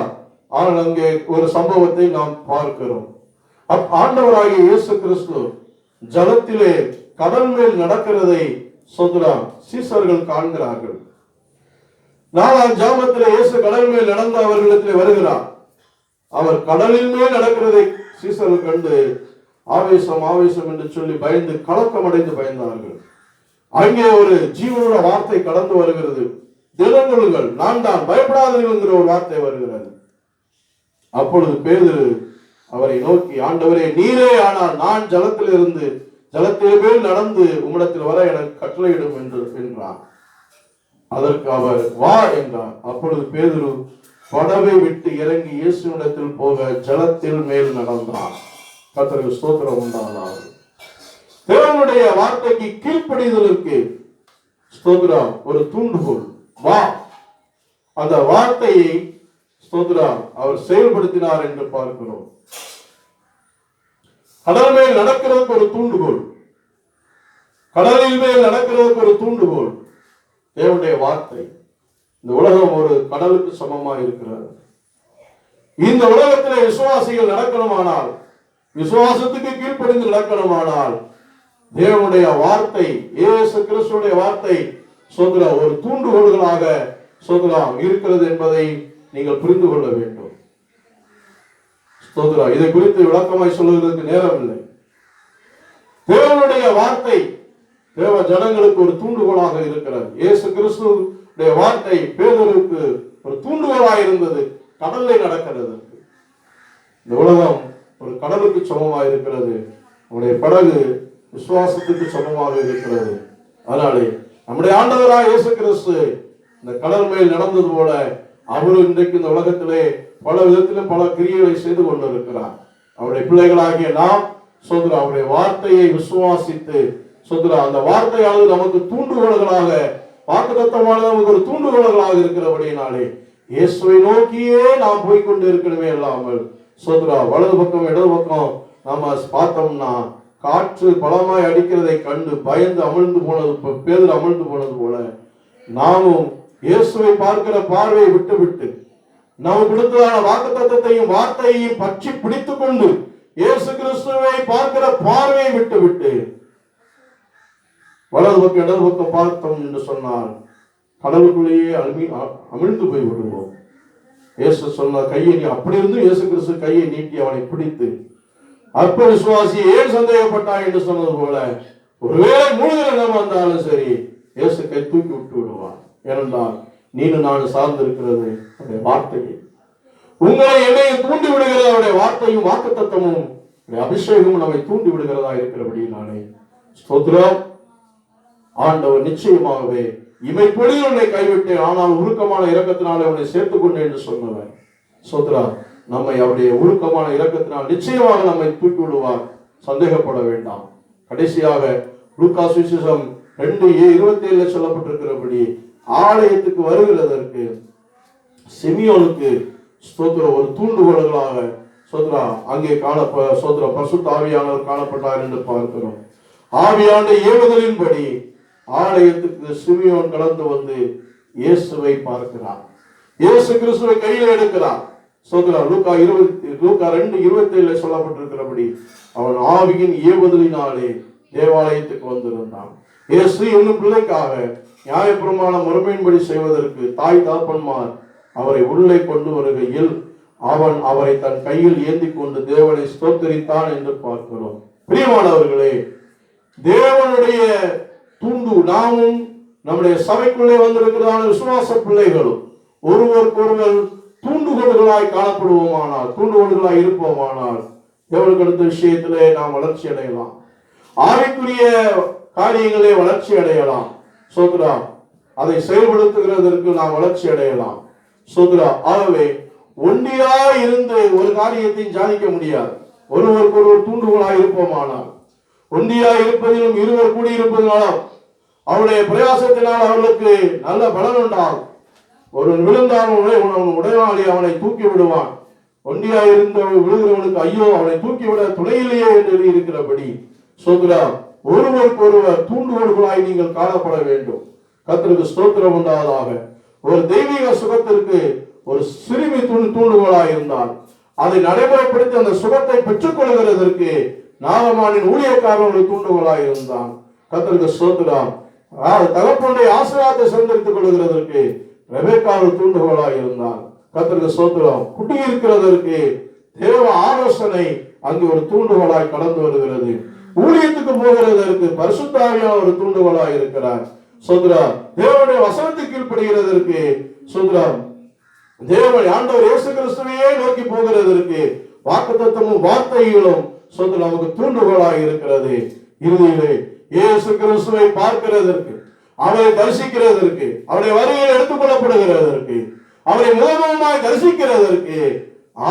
அங்கே ஒரு சம்பவத்தை நாம் பார்க்கிறோம். ஆண்டவராகிய இயேசு கிறிஸ்து ஜலத்திலே கடல் மேல் நடக்கிறதை ஸ்தோத்ரா சீசர்கள் காண்கிறார்கள். 4ஆம் ஜாமத்திலே இயேசு கடல் மேல் நடந்து அவர்களிடத்தில் வருகிறார். அவர் கடலின் மேல் நடக்கிறதை சீசர்கள் கண்டு ஆவேசம் ஆவேசம் என்று சொல்லி பயந்து கலக்கமடைந்து பயந்தார்கள். அங்கே ஒரு ஜீவனுள்ள வார்த்தை கடந்து வருகிறது. தினங்களுங்கள், நான் தான், பயப்படாதீர்கள் என்கிற ஒரு வார்த்தை வருகிறது. அப்பொழுது பேதுரு அவரை நோக்கி, ஆண்டவரே நீரே ஆனால் நான் ஜலத்தின் மேல் நடந்து உம்மிடத்தில் வர எனக்கு கட்டளையிடும் என்றார். அதற்கு அவர் வா என்றார். அப்பொழுது பேதுரு படவை விட்டு இறங்கி இயேசுவிடத்தில் போக ஜலத்தில் மேல் நடந்தார். கர்த்தருக்கு ஸ்தோத்திரம் உண்டானார். தேவனுடைய வார்த்தைக்கு கீழ்ப்படிதலுக்கு ஸ்தோத்திரம் ஒரு தூண்டுகோல். வா, அந்த வார்த்தையை ஸ்தோத்திரம் அவர் செயல்படுத்தினார் என்று பார்க்கிறோம். கடல் மேல் நடக்கிறதுக்கு ஒரு தூண்டுகோல், கடலில் மேல் நடக்கிறதுக்கு ஒரு தூண்டுகோல் தேவனுடைய வார்த்தை. இந்த உலகம் ஒரு கடலுக்கு சமமாக இருக்கிறது. இந்த உலகத்திலே விசுவாசிகள் நடக்கணுமானால், விசுவாசத்துக்கு கீழ்ப்படிந்து நடக்கணுமானால் தேவனுடைய வார்த்தை, இயேசு கிறிஸ்துவுடைய வார்த்தை சோதரா ஒரு தூண்டுகோல்களாக சோதரா இருக்கிறது என்பதை நீங்கள் புரிந்து கொள்ள வேண்டும். சோதரா இதை குறித்து விளக்கமாய் சொல்வதற்கு நேரம் இல்லை. தேவனுடைய வார்த்தை தேவ ஜனங்களுக்கு ஒரு தூண்டுகோலாக இருக்கிறது. இயேசு கிறிஸ்துவுடைய வார்த்தை பேதுருக்கு ஒரு தூண்டுகோலாக இருந்தது கடல்ல நடக்கிறது. இந்த உலகம் ஒரு கடலுக்கு சமமாக இருக்கிறது. உங்களுடைய படகு விசுவாசத்துக்கு சமமாக இருக்கிறது. அதனாலே நம்முடைய ஆண்டவராக இயேசு கிறிஸ்து இந்த கடல் மேல் நடந்தது போல அவரு இன்றைக்கு இந்த உலகத்திலே பல விதத்திலும் பல கிரியைகளை செய்து கொண்டிருக்கிறார். அவருடைய பிள்ளைகளாகிய நாம் சோதரா அவருடைய வார்த்தையை விசுவாசித்து சோதரா அந்த வார்த்தையானது நமக்கு தூண்டுகோல்களாக, வாக்குத்தத்தமானது நமக்கு ஒரு தூண்டுகோல்களாக இருக்கிறபடியினாலே இயேசுவை நோக்கியே நாம் போய்கொண்டு இருக்கணுமே இல்லாமல் சோதரா வலது பக்கம் இடது பக்கம் நாம பார்த்தோம்னா காற்று பலமாய் அடிக்கிறதை கண்டு பயந்து அமிழ்ந்து போனது, பேதுரு அமிழ்ந்து போனது போல நாமும் இயேசுவை பார்க்கிற பார்வையை விட்டு நாம் கொடுத்ததான வாக்குத்தத்தத்தையும் வார்த்தையையும் பற்றி பிடித்துக் கொண்டு இயேசு கிறிஸ்துவை பார்க்கிற பார்வையை விட்டு வலது பக்கம் இடது பக்கம் பார்த்தோம் என்று சொன்னால் கடலுக்குள்ளேயே அமிழ்ந்து போய் விடுவோம். இயேசு சொன்ன கையை அப்படி இருந்து இயேசு கிறிஸ்து கையை நீட்டி அவனை பிடித்து அற்ப விசுவாசி ஏன் சந்தேகப்பட்டாய் என்று சொன்னது போல ஒருவேளை மூழ்கிற இடம் வந்தாலும் சரி இயேசு கை தூக்கி விட்டு விடுவார். ஏனென்றால் நீனு நான் சார்ந்து இருக்கிறது அவருடைய வார்த்தையை, உங்களை என்னையும் தூண்டி விடுகிறது அவருடைய வார்த்தையும் வாக்குத்தத்தமும் அபிஷேகமும் நம்மை தூண்டி விடுகிறதா இருக்கிறபடினாலே ஸ்தோத்திரம். ஆண்டவர் நிச்சயமாகவே இமைப்பொழுது உன்னை கைவிட்டேன், ஆனால் உருக்கமான இரக்கத்தினாலே உன்னை சேர்த்துக் கொண்டேன் என்று சொன்னவர் ஸ்தோத்திரா. நம்மை அவருடைய உருக்கமான இரக்கத்தினால் நிச்சயமாக நம்மை தூக்கி விடுவார், சந்தேகப்பட வேண்டாம். கடைசியாக லூக்கா சுவிசேஷம் 2:27 சொல்லப்பட்டிருக்கிறபடி ஆலயத்துக்கு வருகிறதற்கு சிமியோனுக்கு ஸ்தோத்திரம் ஒரு தூண்டுகோல்களாக சோத்ரா அங்கே சோத்ரா பரிசுத்த ஆவியானவர் காணப்பட்டார் என்று பார்க்கிறோம். ஆவியான ஏவுதலின்படி ஆலயத்துக்கு சிமியோன் கடந்து வந்து இயேசுவை பார்க்கிறார். இயேசு கிறிஸ்துவை கையில் எடுக்கிறார். ஸ்தோத்திரம். லூக்கா 2:27 சொல்லப்பட்டிருக்கிறபடி அவன் ஆவியின் ஏவுதலினாலே தேவாலயத்துக்கு வந்திருந்தான். இயேசு என்னும் பிள்ளைக்காக நியாயப்பிரமாண முறைமையின்படி செய்வதற்கு தாய் தாப்பன்மார் அவரை உள்ளே கொண்டு வருகையில் அவன் அவரை தன் கையில் ஏந்தி கொண்டு தேவனை ஸ்தோத்தரித்தான் என்று பார்க்கிறோம். பிரியமானவர்களே, தேவனுடைய நாமும் நம்முடைய சபைக்குள்ளே வந்திருக்கிறதான விசுவாச பிள்ளைகளும் ஒருவருக்கொருவர் தூண்டுகோடுகளாய் காணப்படுவோமானால், தூண்டுகோடுகளாய் இருப்போமானால் தேவனுக்கு அடுத்த விஷயத்திலே நாம் வளர்ச்சி அடையலாம். ஆவிக்குரிய காரியங்களே வளர்ச்சி அடையலாம். சோத்ரா, அதை செயல்படுத்துகிறதற்கு நாம் வளர்ச்சி அடையலாம். சோத்ரா, ஆகவே ஒன்றியா இருந்து ஒரு காரியத்தை சாதிக்க முடியாது. ஒருவருக்கு ஒருவர் தூண்டுகோளாய் இருப்போமானால், ஒன்றியா இருப்பதிலும் இருவர் கூடியிருப்பதனாலும் அவருடைய பிரயாசத்தினால் அவர்களுக்கு நல்ல பலன் உண்டாகும். ஒருவன் விழுந்தான் உடையாளி அவனை தூக்கி விடுவான். ஒன்றியா இருந்த விழுகிறவனுக்கு ஐயோ அவனை தூக்கிவிட துணையிலேயே என்று எழுதியிருக்கிறபடி சோத்ரா, ஒருவருக்கு ஒருவர் தூண்டுகோடுகளாய் நீங்கள் காணப்பட வேண்டும். கர்த்தருக்கு ஸ்தோத்திரம் உண்டாவதாக. ஒரு தெய்வீக சுகத்திற்கு ஒரு சிறுமி தூண்டுகோளாய் இருந்தால் அதை நடைமுறைப்படுத்தி அந்த சுகத்தை பெற்றுக் கொள்கிறதற்கு நாகமானின் ஊழியக்காரன் ஒரு தூண்டுகோளாய் இருந்தான். கர்த்தருக்கு ஸ்தோத்திரம். தகப்பனுடைய ஆசீர்வாதத்தை சுதந்திரித்துக் கொள்கிறதற்கு ரெபெக்கா ஒரு தூண்டுகோளாய் இருந்தான். கர்த்தருக்கு ஸ்தோத்திரம். குடியிருக்கிறதற்கு தேவ ஆலோசனை அங்கு ஒரு தூண்டுகோளாய் கடந்து வருகிறது. ஊழியத்துக்கு போகிறதற்கு பரிசுத்த ஆவியானவர் ஒரு தூண்டுகோளாய் இருக்கிறார். ஸ்தோத்திரம். தேவனுடைய வசனத்துக்கு கீழ்ப்படுகிறதற்கு ஸ்தோத்திரம். தேவன் ஆண்டவர் இயேசு கிறிஸ்துவையே நோக்கி போகிறதற்கு வாக்குத்தத்தமும் வார்த்தைகளும் ஸ்தோத்திரம் நமக்கு தூண்டுகோளாய் இருக்கிறது. இறுதியிலே இயேசு கிறிஸ்துவை பார்க்கிறதற்கு, அவரை தரிசிக்கிறதற்கு, அவருடைய வருகையில் எடுத்துக் கொள்ளப்படுகிறதற்கு, அவரை முகமுகமாய் தரிசிக்கிறதற்கு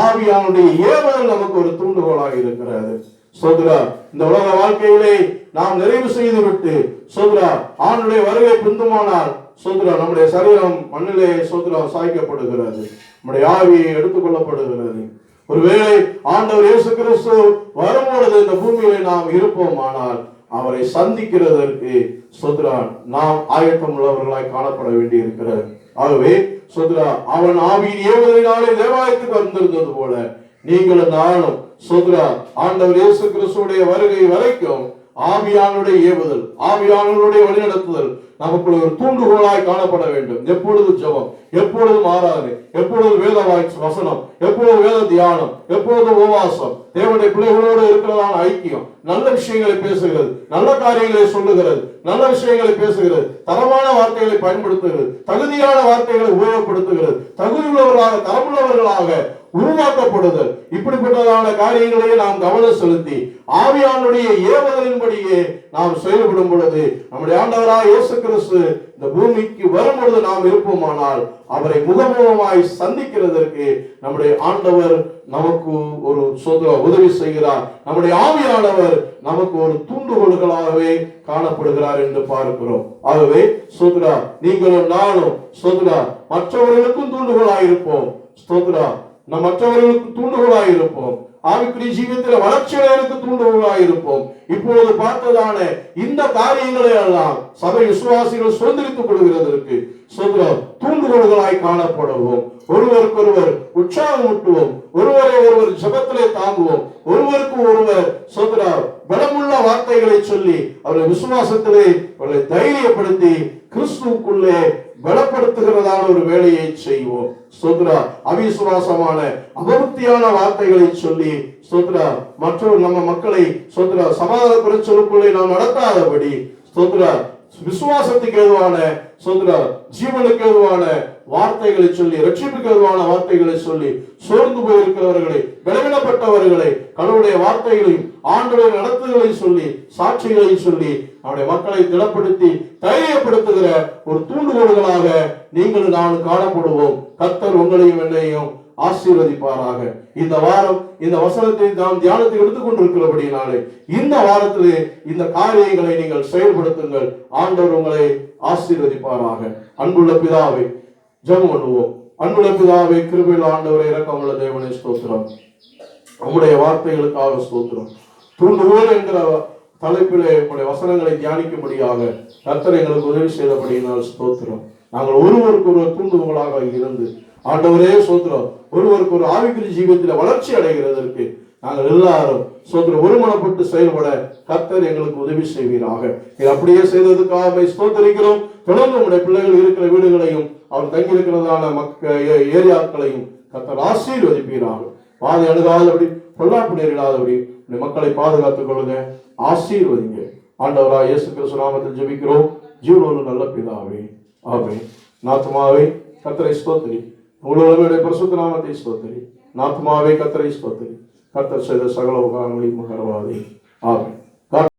ஆவியானுடைய ஏவல் நமக்கு ஒரு தூண்டுகோளாக இருக்கிறது. சோதரா, இந்த உலக வாழ்க்கையிலே நாம் நிறைவு செய்துவிட்டு சோதரா ஆண்டுடைய வருகை பிந்துமானால் சோதரா நம்முடைய சரீரம் மண்ணிலே சோதரா சாய்க்கப்படுகிறது, நம்முடைய ஆவி எடுத்துக் கொள்ளப்படுகிறது. ஒருவேளை ஆண்டவர் இயேசு கிறிஸ்து வரும்பொழுது இந்த பூமியிலே நாம் இருப்போமானால் அவரை சந்திக்கிறதற்கு சோதரா நாம் ஆயத்தம் உள்ளவர்களாய் காணப்பட வேண்டி இருக்கிறது. ஆகவே சோதரா அவன் ஆவியின் ஏவுதலினாலே தேவாலயத்துக்கு வந்திருந்தது போல நீங்களும் நானும் சோதரா ஆண்டவர் இயேசு கிறிஸ்துவுடைய வருகை வரைக்கும் ஆவியானுடைய ஏவுதல், ஆவியானுடைய வழிநடத்துதல் நமக்குள்ள ஒரு தூண்டுகோளாய் காணப்பட வேண்டும். எப்பொழுது ஜெபம், எப்பொழுது ஆராதனை, எப்பொழுது வேத வசனம், எப்பொழுது வேத தியானம், எப்பொழுது உபவாசம், தேவனுடைய பிள்ளைகளோடு இருக்கிறதான ஐக்கியம், நல்ல விஷயங்களை பேசுகிறது, நல்ல காரியங்களை சொல்லுகிறது, நல்ல விஷயங்களை பேசுகிறது, தரமான வார்த்தைகளை பயன்படுத்துகிறது, தகுதியான வார்த்தைகளை உபயோகப்படுத்துகிறது, தகுதியுள்ளவர்களாக தரமுள்ளவர்களாக உருவாக்கப்படுதல், இப்படிப்பட்டதான காரியங்களையே நாம் கவனம் செலுத்தி ஆவியானுடைய ஏவுதலின்படியே நாம் செயல்படும் பொழுது நம்முடைய ஆண்டவராய் இயேசு கிறிஸ்து இந்த பூமிக்கு வரும் பொழுது நாம் இருப்போமானால் அவரை முகமுகமாய் சந்திக்கிறதற்கு நம்முடைய ஆண்டவர் நமக்கு ஒரு உதவி செய்கிறார். நம்முடைய ஆவியானவர் நமக்கு ஒரு தூண்டுகோல்களாகவே காணப்படுகிறார் என்று பார்க்கிறோம். ஆகவே சோதரா நீங்களும் நானும் சோதரா மற்றவர்களுக்கும் தூண்டுகோலாயிருப்போம். ஸ்தோத்ரா, நம் மற்றவர்களுக்கு தூண்டுகோலாய் இருப்போம். ஆவிக்குரிய ஜீவியத்தில் வளர்ச்சியாளருக்கு தூண்டுகோலாய் இருப்போம். இப்பொழுது பார்த்ததான இந்த காரியங்களை எல்லாம் சபை விசுவாசிகள் சுதந்திரித்துக் கொள்கிறதற்கு தூண்டுகோல்களாய் காணப்படுவோம். ஒருவருக்கொருவர் உற்சாகம் ஊட்டுவோம், ஒருவரை ஒருவர் ஜெபத்திலே தாங்குவோம், ஒருவருக்கு ஒருவர் சோதரா பலமுள்ள வார்த்தைகளை சொல்லி அவர்களை விசுவாசத்திலே அவர்களை தைரியப்படுத்தி கிறிஸ்துவுக்குள்ளே பலப்படுத்துகிறதான ஒரு வேலையை செய்வோம். சோத்ரா அவிசுவாசமான அபருத்தியான வார்த்தைகளை சொல்லி சோத்ரா மற்றொரு நம்ம மக்களை சோத்ரா சமாதான குறைச்சலுக்குள்ளே நாம் நடத்தாதபடி சோத்ரா விசுவாசத்துக்கு ஏதுவான சோத்ரா ஜீவனுக்கு ஏதுவான வார்த்தைகளை சொல்லி, ரட்சிப்புக்கு ஏதுவான வார்த்தைகளை சொல்லி சோர்ந்து போயிருக்கிறவர்களை, பலவீனப்பட்டவர்களை கடவுளுடைய வார்த்தைகளையும் ஆண்டவருடைய நடத்துதலை சொல்லி சாட்சிகளை சொல்லி அவருடைய மக்களை திடப்படுத்தி தைரியப்படுத்துகிற ஒரு தூண்டுகோல்களாக நீங்கள் நான் காணப்படுவோம். கர்த்தர் உங்களையும் என்னையும் ஆசீர்வதிப்பாராக. இந்த வாரம் இந்த வசனத்தை நாம் தியானத்தை எடுத்துக்கொண்டிருக்கிறபடினாலே இந்த வாரத்திலே இந்த காரியங்களை நீங்கள் செயல்படுத்துங்கள். ஆண்டவர் உங்களை ஆசீர்வதிப்பாராக. அன்புள்ள பிதாவே, ஜெபம் பண்ணுவோம். அன்புள்ள பிதாவே, கிருபையுள்ள ஆண்டவரே, இரக்கமுள்ள தேவனே, ஸ்தோத்திரம். உம்முடைய வார்த்தைகளுக்காக ஸ்தோத்திரம். தூண்டுகோல் என்கிற தலைப்பிலே உங்களுடைய வசனங்களை தியானிக்கும்படியாக கர்த்தர் எங்களுக்கு உதவி செய்தபடியினால் ஸ்தோத்திரம். நாங்கள் ஒருவருக்கு ஒரு தூண்டுகோலாக இருந்து ஆண்டவரே சோத்திரம், ஒருவருக்கு ஒரு ஆவிக்குரிய ஜீவியத்தில் வளர்ச்சி அடைகிறதற்கு நாங்கள் எல்லாரும் சோத்திரம் ஒருமனப்பட்டு செயல்பட கர்த்தர் எங்களுக்கு உதவி செய்வீராக. இது அப்படியே செய்ததுக்காக ஸ்தோத்திரிக்கிறோம். தொடர்ந்து உங்களுடைய பிள்ளைகள் இருக்கிற வீடுகளையும் அவர் தங்கி இருக்கிறதான ஏரியாக்களையும் கர்த்தர் ஆசீர்வதிப்பீராக. பாதை அணுகாதபடி, பொல்லாப்பு நேரிடாதபடி மக்களை பாதுகாத்துக் கொள்ளுங்க, ஆசீர்வதிங்க. ஆண்டவராக இயேசு கிறிஸ்து நாமத்தில் ஜெபிக்கிறோம் ஜீவனோடு நல்ல பிதாவே, ஆமென். நாத்துமாவே கர்த்தரை ஸ்தோத்திரி, உங்களுடைய பரிசுத்த நாமத்தை ஸ்தோத்திரி. நாத்துமாவே கர்த்தரை ஸ்தோத்திரி, கர்த்தர் செய்த சகல உபகாரங்களையும் மறவாதே. ஆமென்.